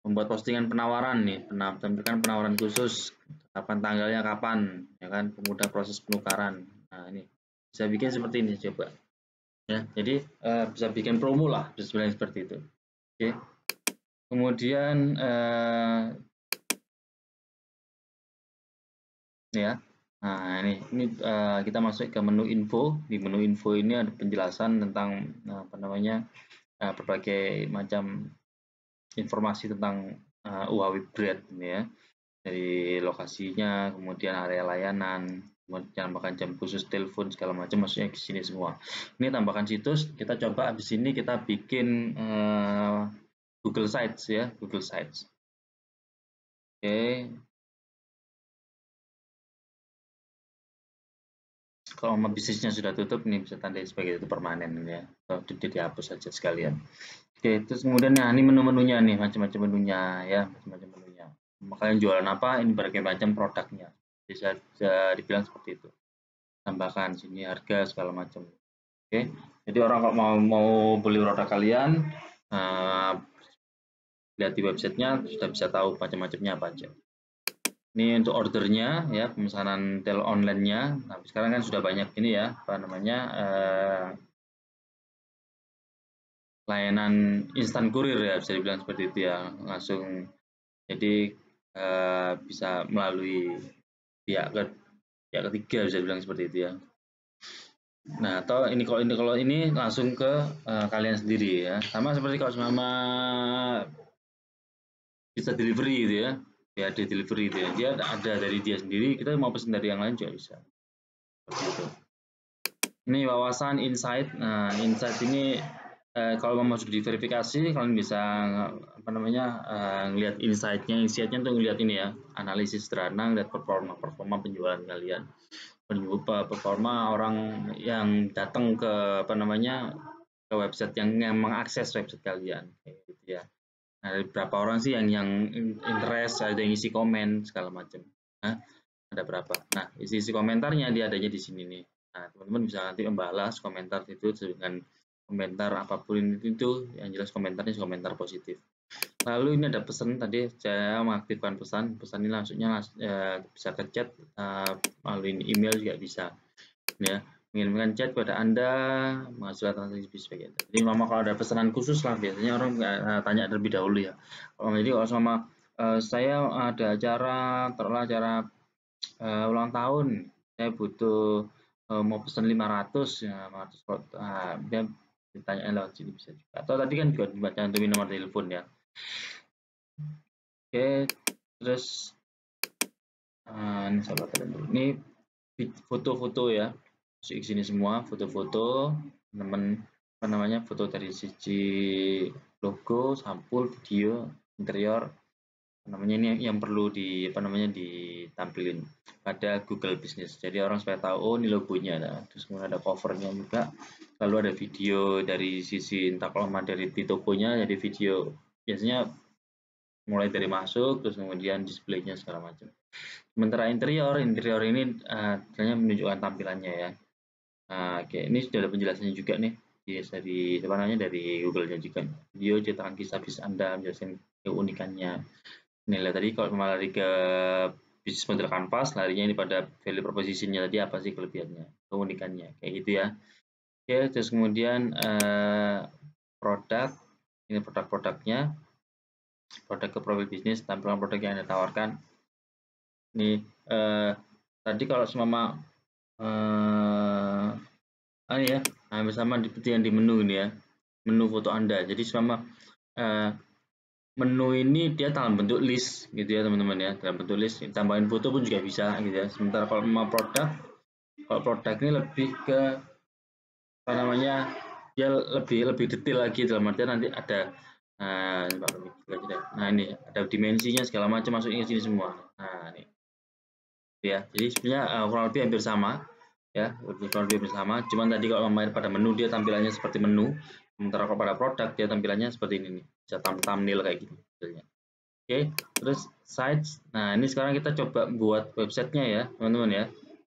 Membuat postingan penawaran nih, tampilkan penawaran khusus, kapan tanggalnya kapan, ya kan, kemudian proses penukaran. Nah ini bisa bikin seperti ini coba. Ya, jadi bisa bikin promo lah, sebenarnya seperti itu. Oke. Kemudian ya. Nah, ini kita masuk ke menu info. Di menu info ini ada penjelasan tentang apa namanya berbagai macam informasi tentang UHW Bread ini ya. Dari lokasinya, kemudian area layanan, kemudian tambahkan jam khusus telepon segala macam, maksudnya di sini semua. Ini tambahkan situs, kita coba habis ini kita bikin Google Sites ya, Google Sites. Oke. Kalau bisnisnya sudah tutup, ini bisa tandai sebagai itu permanen ya, atau dihapus saja sekalian. Oke, terus kemudian nah ini menu-menunya nih, macam-macam menunya ya, macam-macam menunya. Kalian jualan apa? Ini berbagai macam produknya. Bisa dibilang seperti itu. Tambahkan sini harga segala macam. Oke, jadi orang kalau mau beli produk kalian, lihat di websitenya sudah bisa tahu macam-macamnya apa aja. Ini untuk ordernya ya, pemesanan tel online-nya. Nah, sekarang kan sudah banyak ini ya, apa namanya layanan instan kurir ya, bisa dibilang seperti itu ya, langsung. Jadi bisa melalui pihak ketiga, bisa dibilang seperti itu ya. Nah, atau ini kalau ini langsung ke kalian sendiri ya, sama seperti kalau sama bisa delivery gitu ya. Ya ada delivery itu ya, dia ada dari dia sendiri, kita mau pesan dari yang lain juga bisa. Seperti itu. Ini wawasan insight. Nah, insight ini kalau mau masuk di verifikasi, kalian bisa apa namanya ngelihat insight-nya tuh ngelihat ini ya, analisis sederhana, ngelihat performa penjualan kalian, performa orang yang datang ke apa namanya ke website yang mengakses website kalian, kayak gitu ya. Nah, berapa orang sih yang interest, ada yang isi komen segala macam. Nah, ada berapa? Nah, isi komentarnya dia adanya di sini nih. Nah, teman-teman bisa nanti membalas komentar itu dengan komentar apapun itu, yang jelas komentarnya komentar positif. Lalu ini ada pesan, tadi saya mengaktifkan pesan ini langsungnya bisa ke chat melalui email juga bisa. Ya, mengirimkan chat kepada Anda, menghasilkan transaksi sebagai itu. Jadi mama kalau ada pesanan khusus lah, biasanya orang tanya terlebih dahulu ya. Jadi kalau sama saya ada acara ulang tahun, saya butuh mau pesan 500 ya, 500 dia ditanya lewat sini bisa juga. Atau tadi kan juga dicantumin nomor telepon ya. Oke, terus ini foto-foto ya. Masuk sini semua foto-foto, teman apa namanya, foto dari sisi logo, sampul, video, interior, namanya ini yang perlu ditampilin pada Google Business. Jadi orang supaya tahu oh ini logonya. Nah, terus kemudian ada covernya juga, lalu ada video dari sisi entah kalau dari di tokonya, jadi video biasanya mulai dari masuk terus kemudian displaynya segala macam. Sementara interior ini hanya menunjukkan tampilannya ya. Oke, ini sudah ada penjelasannya juga nih dari Google-nya juga. Video cetakan kisah bisnis Anda, menjelaskan keunikannya. Nilai tadi kalau lari ke bisnis model kanvas, larinya ini pada value proposition-nya tadi, apa sih kelebihannya, keunikannya, kayak gitu ya. Oke, terus kemudian produk, ini produk-produknya, produk ke profil bisnis, tampilan produk yang Anda tawarkan. Ini tadi kalau semama ya, sama seperti yang di menu ini ya, menu foto Anda. Jadi selama menu ini dia dalam bentuk list gitu ya teman-teman ya, dalam bentuk list, tambahin foto pun juga bisa gitu ya. Sementara kalau mau produk ini lebih ke apa namanya, dia lebih detail lagi, dalam artian nanti ada Nah ini ada dimensinya segala macam masuknya ke sini semua. Nah ini ya, jadi sebenarnya kurang lebih hampir sama ya, kurang lebih bersama. Cuman tadi kalau main pada menu dia tampilannya seperti menu, sementara kalau pada produk dia tampilannya seperti ini nih, bisa thumbnail kayak gitu hasilnya. Oke, terus sites. Nah ini sekarang kita coba buat websitenya ya teman-teman ya.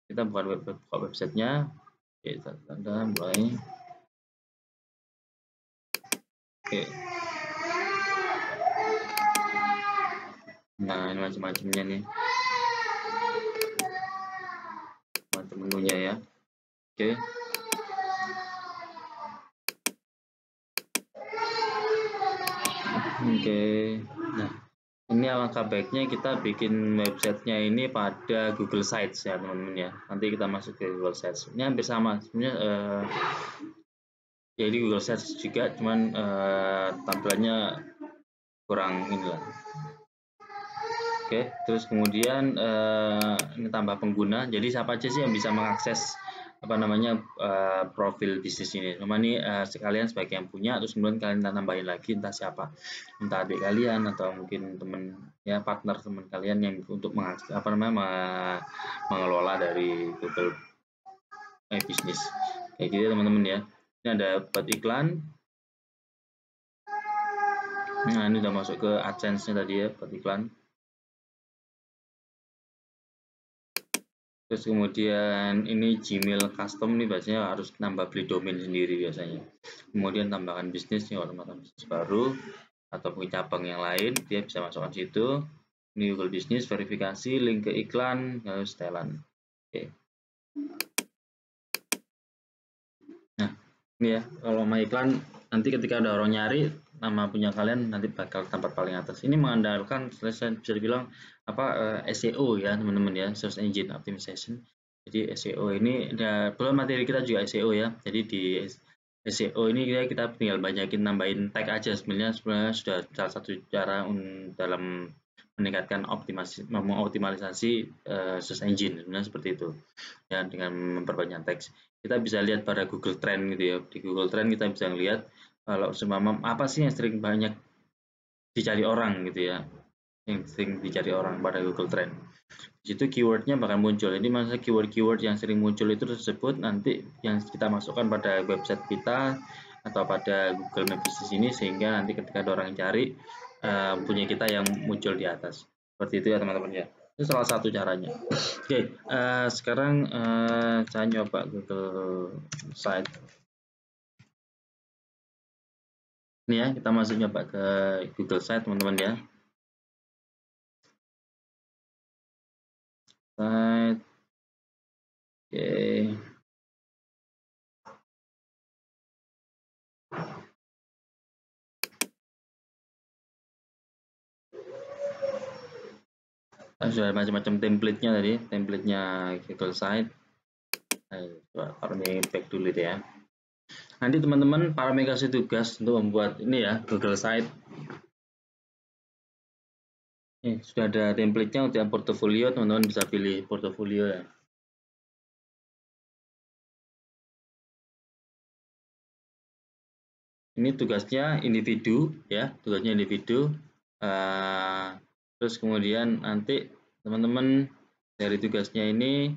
Kita buat websitenya. Oke, kita mulai. Oke. Nah ini macam-macamnya nih, macam menunya ya. Oke. Oke. Nah ini alangkah baiknya kita bikin websitenya ini pada Google Sites ya teman-teman ya. Nanti kita masuk ke Google Sites. Ini hampir sama sebenarnya. Jadi Google Sites juga, cuman tampilannya kurang inilah. Oke, terus kemudian ini tambah pengguna. Jadi siapa aja sih yang bisa mengakses profil bisnis ini? Cuma ini sekalian sebagai yang punya, terus kemudian kalian tambahin lagi entah siapa, entah adik kalian atau mungkin teman ya, partner teman kalian yang untuk mengakses mengelola dari Google bisnis kayak gitu teman-teman ya. Ini ada buat iklan. Nah ini udah masuk ke AdSense-nya tadi ya, buat iklan. Terus kemudian ini Gmail custom nih, biasanya harus nambah beli domain sendiri biasanya. Kemudian tambahkan bisnis nih, otomatis bisnis baru ataupun cabang yang lain dia bisa masukkan situ. Ini Google Business, verifikasi, link ke iklan, lalu setelan. Oke. Nah ini ya, kalau mau iklan nanti ketika ada orang nyari nama punya kalian nanti bakal tempat paling atas. Ini mengandalkan bisa dibilang SEO ya teman-teman ya, search engine optimization. Jadi SEO ini belum materi kita juga SEO ya. Jadi di SEO ini kita tinggal banyakin nambahin tag aja, sebenarnya sudah salah satu cara dalam meningkatkan mengoptimalisasi search engine, sebenarnya seperti itu ya, dengan memperbanyak teks. Kita bisa lihat pada Google Trend gitu ya. Di Google Trend kita bisa lihat kalau apa sih yang sering banyak dicari orang gitu ya, yang sering dicari orang pada Google Trend. Di situ keywordnya bakal muncul. Jadi masa keyword yang sering muncul itu tersebut nanti yang kita masukkan pada website kita atau pada Google My Business ini, sehingga nanti ketika ada orang yang cari punya kita yang muncul di atas. Seperti itu ya teman-teman ya. Itu salah satu caranya. Oke, sekarang saya nyoba Google Site. Ini ya, kita masuk nyoba ke Google Site teman-teman ya. Site. Oke. Sudah macam-macam template-nya tadi, template-nya Google Site. Coba taruh back dulu ya. Nanti teman-teman Parmi kasih tugas untuk membuat ini ya, Google Site. Sudah ada template-nya untuk yang portofolio, teman-teman bisa pilih portofolio ya. Ini tugasnya individu ya, tugasnya individu. Terus kemudian nanti teman-teman dari tugasnya ini,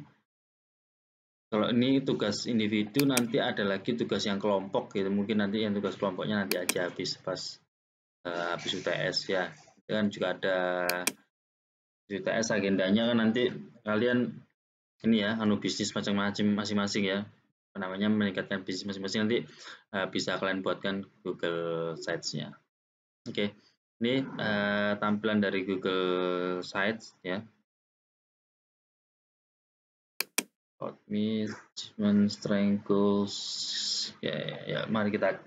kalau ini tugas individu, nanti ada lagi tugas yang kelompok gitu. Mungkin nanti yang tugas kelompoknya nanti aja habis UTS ya. Dan juga ada UTS agendanya kan nanti kalian ini ya, bisnis macam-macam masing-masing ya. Namanya meningkatkan bisnis masing-masing, nanti bisa kalian buatkan Google Sites-nya. Oke. Ini tampilan dari Google Sites ya. Management Strength Goals. Ya, mari kita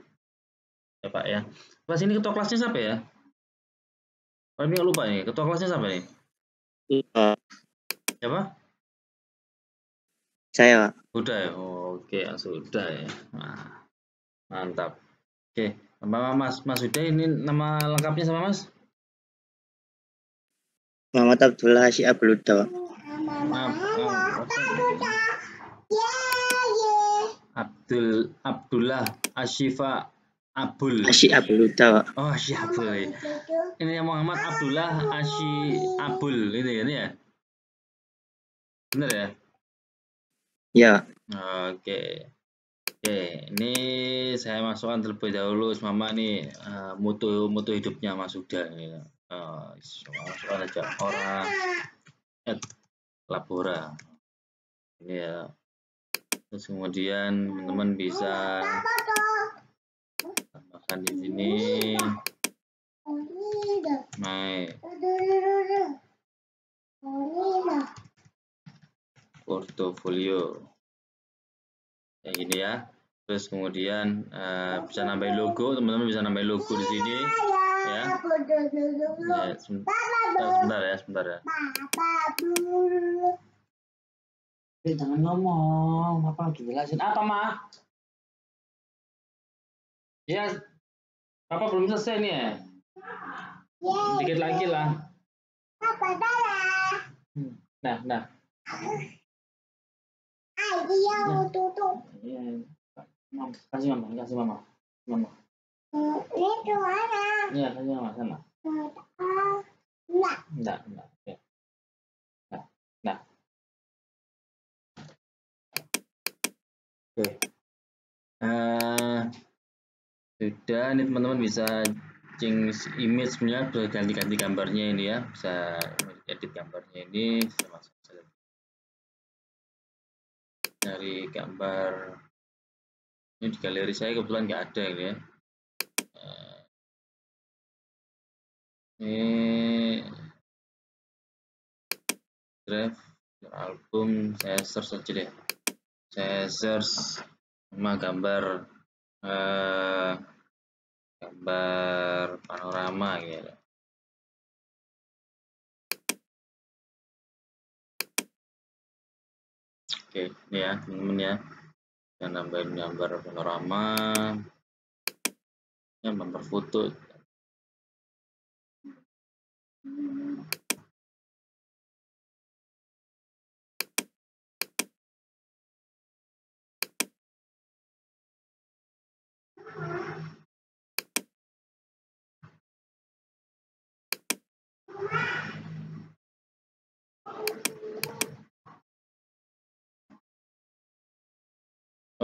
coba ya. Kelas ini ketua kelasnya siapa ya? Kami nggak lupa nih, ketua kelasnya siapa nih? Siapa? Saya, Pak. Udah ya. Oke, sudah ya. Nah, mantap. Oke, Mas Huda, ini nama lengkapnya sama Mas? Muhammad Abdullah Hasyim Abluda. Abdullah Ashifa Abul. Asy'abul Huda, Pak. Oh, Asy'abul. Ini Muhammad Abdullah Asy'abul itu kan ya? Benar ya? Ya, Oke. Oke, ini saya masukkan terlebih dahulu Mama nih mutu hidupnya Mas Huda ini. Masukkan aja orang Labora. Ini ya. Terus kemudian teman-teman bisa tambahkan di sini. Naik. Portofolio. Kayak gini ya. Terus kemudian bisa nambahin logo, teman-teman bisa nambahin logo di sini ya. Sebentar ya. Jangan ngomong, apa lagi jelasin apa, Ma? Ya, Papa belum selesai nih ya. Dikit lagi lah. Nah. Dia mau tutup. Kasih mama. Ini mana? Iya, kasih mama sana. Enggak. Ya. Nah. Oke. Sudah, ini teman-teman bisa change image-nya, bisa ganti-ganti gambarnya ini ya, bisa edit gambarnya ini, bisa masuk dari gambar ini di galeri saya kebetulan nggak ada ini ya. Ini drive album, saya search aja deh, saya search sama gambar panorama gitu. Oke, ini ya teman-teman ya, kita nambahin gambar panorama, gambar foto.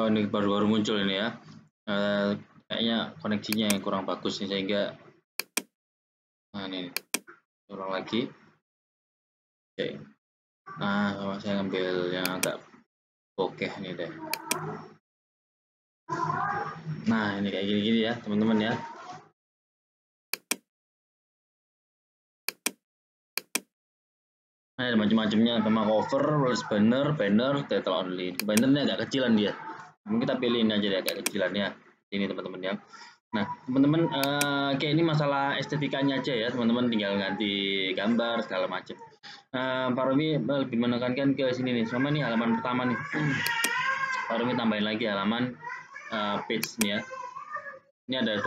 Oh, ini baru muncul ini ya. Kayaknya koneksinya yang kurang bagus nih sehingga ini kurang lagi. Oke. Nah, saya ngambil yang agak bokeh nih deh. Nah, ini kayak gini-gini ya teman-teman ya. Nah, ada macam-macamnya, sama cover, rose banner, title only. Bannernya agak kecilan dia. Mungkin kita pilih ini aja deh, agak kecilan ya. Ini teman-teman ya. Nah, teman-teman, kayak ini masalah estetikanya aja ya, teman-teman tinggal ganti gambar segala macam. Pak Romi lebih menekankan ke sini nih, sama nih halaman pertama nih. Pak Romi tambahin lagi halaman page nih ya. Ini ada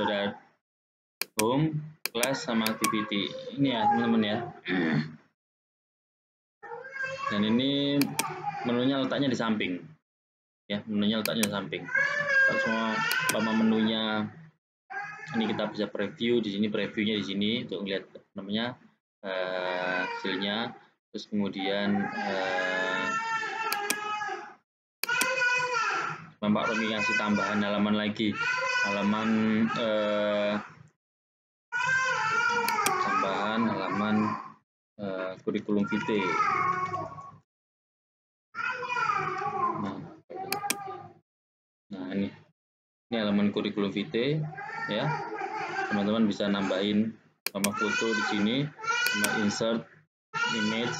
home, class, sama activity. Ini ya teman-teman ya. Dan ini menunya letaknya di samping. Ya, menunya letaknya di samping. Kalau semua menunya ini kita bisa preview di sini, previewnya di sini untuk melihat namanya hasilnya. Terus kemudian Pak Romi ngasih tambahan halaman lagi, tambahan halaman kurikulum vitae. Nah ini halaman kurikulum vitae ya, teman-teman bisa nambahin sama foto di sini, sama insert image.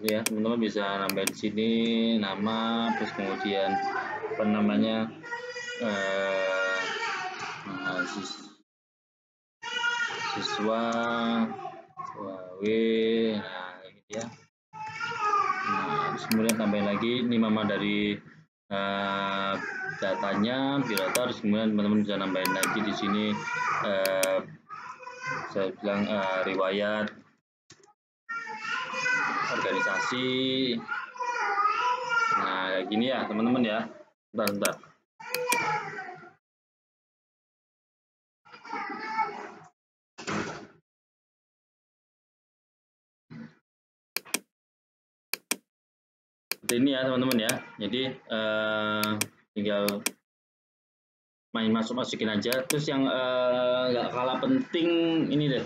ya teman-teman bisa nambahin di sini nama, terus kemudian apa namanya siswa W, nah gitu ya. Nah, terus kemudian tambahin lagi ini mama dari datanya Birata, terus kemudian teman-teman bisa nambahin lagi di sini saya bilang riwayat organisasi. Nah kayak gini ya teman-teman ya. Bentar. Seperti ini ya teman-teman ya. Jadi tinggal masukin aja. Terus yang nggak kalah penting ini deh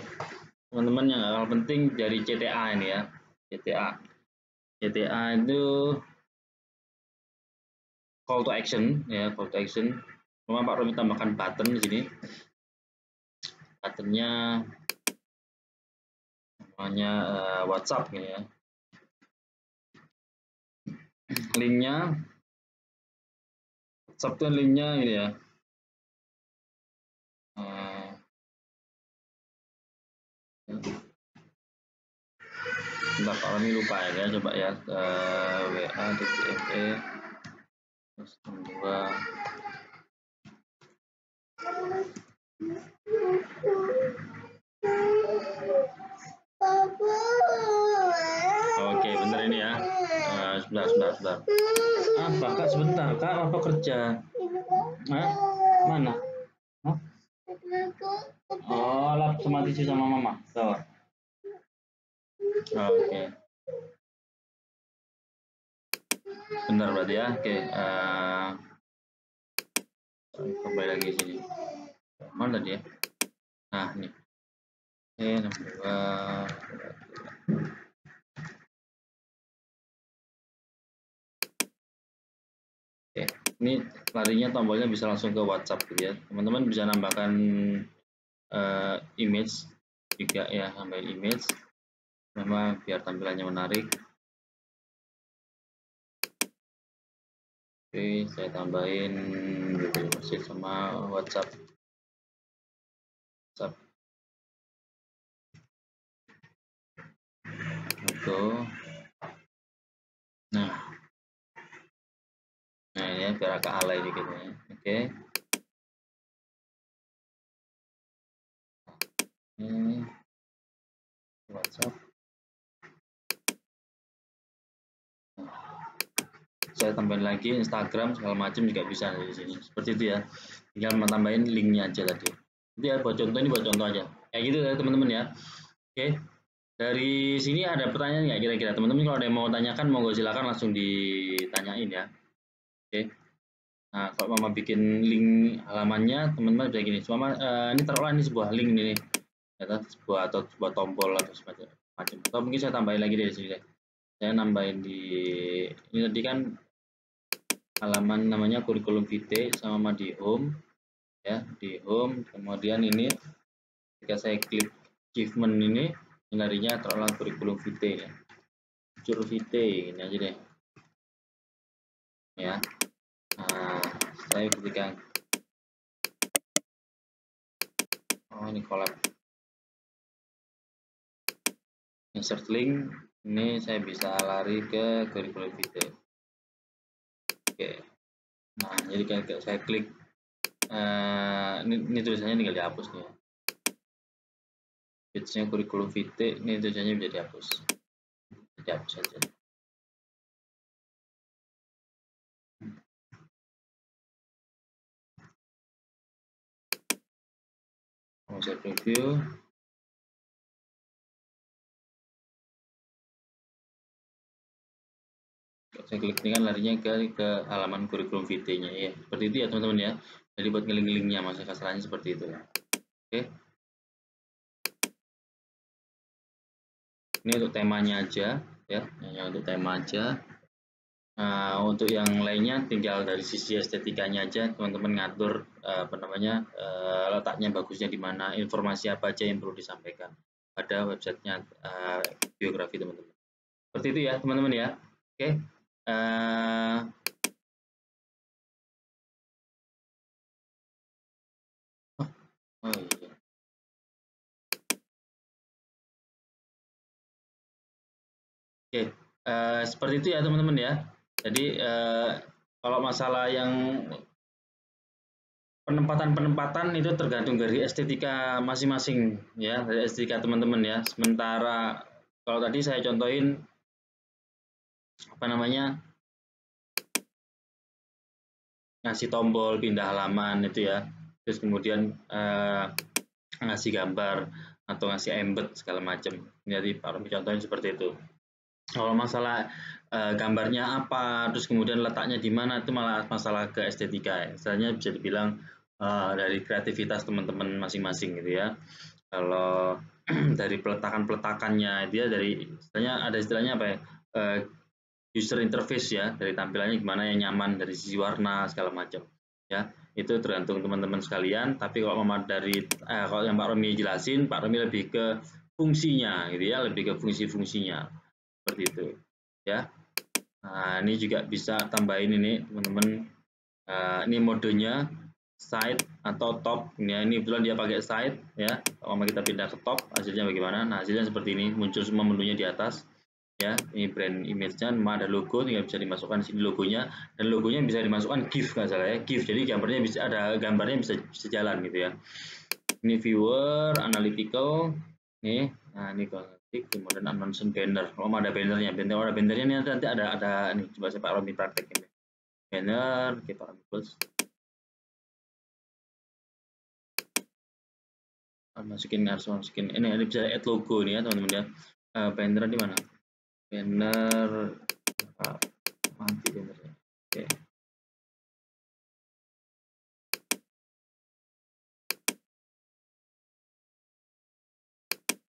teman-teman, yang nggak kalah penting dari CTA ini ya. CTA itu call to action ya, call to action. Cuma Pak Romi tambahkan button di sini. Buttonnya namanya WhatsApp ya. Linknya WhatsApp itu linknya ini ya. Bentar Pak Romi lupa ya, coba ya WA.DE terus 2. Oke, bentar ini ya. Sebentar. Apa Kak, sebentar Kak, apa kerja? Hah? Mana? Hah? Oh, lap sama tisu sama mama. So. Oke. Bentar berarti ya. Oke. Kembali lagi sini. Mana dia? Nah, ini. Oke, nomor 2. Oke, ini larinya tombolnya bisa langsung ke WhatsApp gitu ya. Teman-teman bisa nambahkan image juga ya, nambahin image. Memang biar tampilannya menarik. Oke, saya tambahin Google Sheet sama WhatsApp. Oke. Nah ini ya, biar agak alay dikit ya. Oke. Ini WhatsApp. Saya tambahin lagi Instagram segala macam juga bisa di sini. Seperti itu ya. Tinggal tambahin linknya aja tadi. Jadi ya buat contoh, ini buat contoh aja. Kayak gitu ya teman-teman ya. Oke. Dari sini ada pertanyaan nggak kira-kira teman-teman? Kalau ada yang mau tanyakan, monggo silakan langsung ditanyain ya. Oke. Nah, kalau mama bikin link halamannya, teman-teman bisa gini. Mama ini taruhlah ini sebuah link ini, ya, sebuah tombol atau semacam. Atau mungkin saya tambahin lagi dari sini deh. Saya nambahin di ini tadi kan halaman namanya kurikulum vitae sama di home ya, di home. Kemudian ini jika saya klik achievement ini larinya taruhlah kurikulum vitae ya. Cur vitae ini aja deh. Ya. Nah, saya ketika ini collab insert link, ini saya bisa lari ke kurikulum vitae. Oke. Nah, jadi kayak saya klik ini tulisannya tinggal dihapus nih ya. Page-nya kurikulum vitae, ini tulisannya bisa dihapus. Dihapus saja. Mau saya preview. Saya klik ini kan larinya ke halaman kurikulum vitae-nya ya. Seperti itu ya teman-teman ya. Jadi buat ngeling-linknya masa kasarannya seperti itu. Oke. Ini untuk temanya aja ya, hanya untuk tema aja. Nah, untuk yang lainnya tinggal dari sisi estetikanya aja teman-teman ngatur letaknya bagusnya di mana, informasi apa aja yang perlu disampaikan pada websitenya biografi teman-teman. Seperti itu ya teman-teman ya. Oke. Oh iya. Oke, seperti itu ya teman-teman ya. Jadi kalau masalah yang penempatan itu tergantung dari estetika masing-masing ya, dari estetika teman-teman ya. Sementara kalau tadi saya contohin apa namanya, ngasih tombol pindah halaman itu ya, terus kemudian ngasih gambar atau ngasih embed segala macam. Jadi Pak Romi contohin seperti itu. Kalau masalah gambarnya apa, terus kemudian letaknya di mana, itu malah masalah ke estetika ya. Misalnya bisa dibilang dari kreativitas teman-teman masing-masing gitu ya. Kalau dari peletakannya dia dari istilahnya ada istilahnya apa ya, user interface ya, dari tampilannya gimana yang nyaman dari sisi warna segala macam ya, itu tergantung teman-teman sekalian. Tapi kalau kalau yang Pak Romi jelasin, Pak Romi lebih ke fungsinya gitu ya, lebih ke fungsi-fungsinya seperti itu ya. Nah, ini juga bisa tambahin ini teman-teman, ini modenya side atau top ya. Ini kebetulan dia pakai side ya. Kalau kita pindah ke top, hasilnya bagaimana? Nah, hasilnya seperti ini, muncul semua menunya di atas ya. Ini brand image-nya, ada logo, tinggal bisa dimasukkan sini logonya, dan logonya bisa dimasukkan GIF nggak salah ya, GIF. Jadi gambarnya bisa ada, gambarnya bisa jalan gitu ya. Ini viewer, analytical nih. Nah, ini kalau kemudian announcement banner. Kalau ada bannernya, ini nanti ada nih, coba saya Pak Romi praktekin banner, oke Pak Romi plus. Harus masukin ini bisa add logo nih ya teman-teman ya. Banner di mana? Banner mati bannernya. Oke.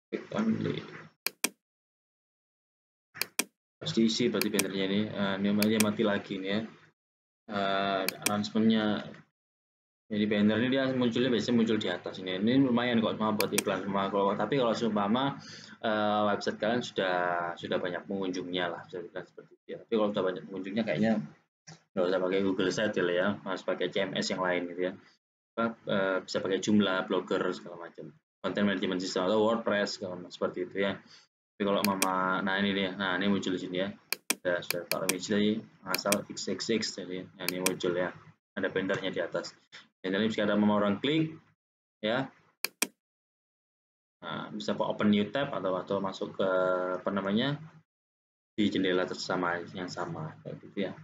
Click only. Harus diisi berarti bannernya ini. Ini mati lagi nih ya. Announcement-nya. Jadi banner ini dia munculnya biasanya muncul di atas ini. Ini lumayan kok cuma buat iklan semua. Tapi kalau seumpama website kalian sudah banyak pengunjungnya lah, bisa dibilang seperti itu ya. Tapi kalau sudah banyak pengunjungnya kayaknya nggak usah pakai Google Site ya, harus pakai CMS yang lain gitu ya. Bisa pakai Joomla, Blogger segala macam, content management system atau WordPress seperti itu ya. Tapi kalau nah ini dia, nah ini muncul di sini ya. Sudah taruh lagi asal XXX jadi nah, ini muncul ya, ada bannernya di atas. Dan ini bisa ada mau orang klik ya. Nah, bisa open new tab atau masuk ke apa namanya di jendela yang sama kayak gitu ya.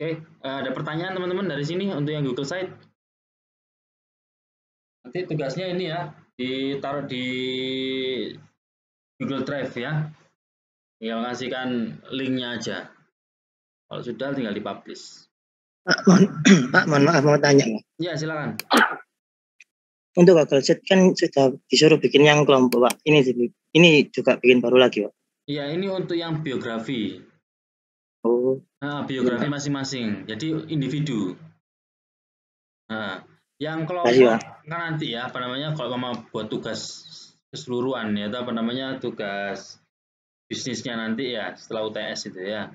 Oke, ada pertanyaan teman-teman dari sini untuk yang Google Site? Nanti tugasnya ini ya, ditaruh di Google Drive ya. Tinggal ngasihkan linknya aja. Kalau sudah tinggal dipublish. Pak, mohon maaf mau tanya. Ya, silakan. Untuk Google Sheet kan sudah disuruh bikin yang kelompok, Pak. Ini juga bikin baru lagi, Pak. Iya, ini untuk yang biografi. Oh. Nah, biografi masing-masing. Jadi individu. Nah, yang kelompok kan nanti ya, apa namanya, kalau mau buat tugas keseluruhan ya, atau apa namanya, tugas bisnisnya nanti ya, setelah UTS itu ya.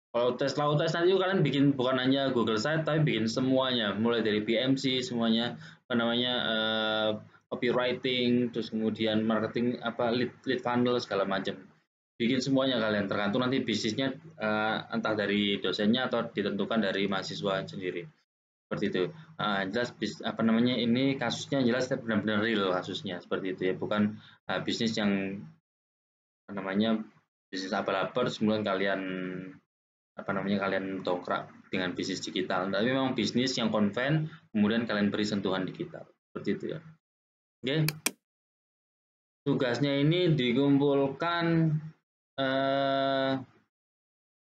Kalau setelah UTS nanti kalian bikin bukan hanya Google Site, tapi bikin semuanya, mulai dari PMC semuanya, apa namanya, copywriting, terus kemudian marketing, apa lead funnel segala macam. Bikin semuanya kalian, tergantung nanti bisnisnya entah dari dosennya atau ditentukan dari mahasiswa sendiri. Seperti itu. Jelas apa namanya, ini kasusnya jelas benar-benar real kasusnya seperti itu ya, bukan bisnis yang apa namanya, bisnis abal-abal kemudian kalian apa namanya, kalian dongkrak dengan bisnis digital. Tapi memang bisnis yang konven kemudian kalian beri sentuhan digital seperti itu ya. Oke. Tugasnya ini dikumpulkan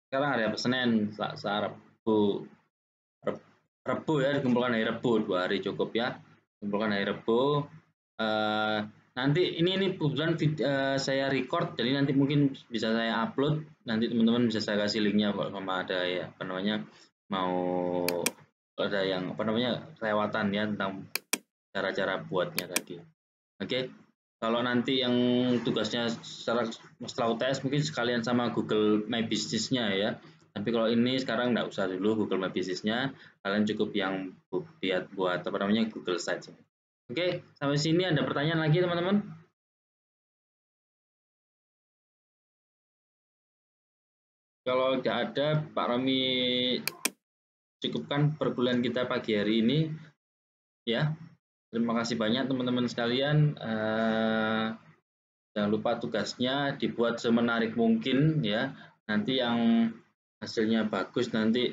sekarang hari apa, Senin, Selasa, Rebu ya, dikumpulkan hari Rebu, 2 hari cukup ya, dikumpulkan hari Rebu. Nanti ini kebetulan saya record, jadi nanti mungkin bisa saya upload, nanti teman-teman bisa saya kasih linknya kalau sama ada ya apa namanya, mau ada yang apa namanya kelewatan ya tentang cara-cara buatnya tadi. Oke. Kalau nanti yang tugasnya setelah UTS mungkin sekalian sama Google My Business-nya ya. Tapi kalau ini sekarang nggak usah dulu Google My Business-nya, kalian cukup yang buat apa namanya Google Sites. Oke, sampai sini ada pertanyaan lagi teman-teman? Kalau nggak ada, Pak Romi cukupkan perkuliahan kita pagi hari ini ya. Terima kasih banyak teman-teman sekalian. Jangan lupa tugasnya dibuat semenarik mungkin ya. Nanti yang hasilnya bagus nanti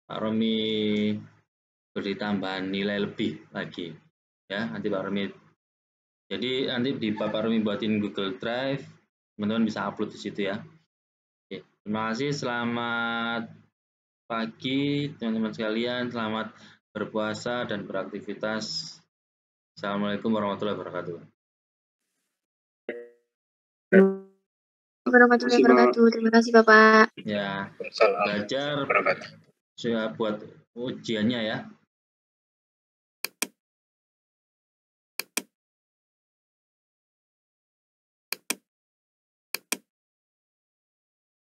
Pak Romi beri tambahan nilai lebih lagi ya. Nanti Pak Romi. Jadi nanti di Pak Romi buatin Google Drive, teman-teman bisa upload di situ ya. Oke, terima kasih. Selamat pagi teman-teman sekalian. Selamat berpuasa dan beraktivitas. Assalamualaikum warahmatullahi wabarakatuh. Warahmatullahi wabarakatuh. Terima kasih Bapak. Ya, belajar sudah buat ujiannya ya.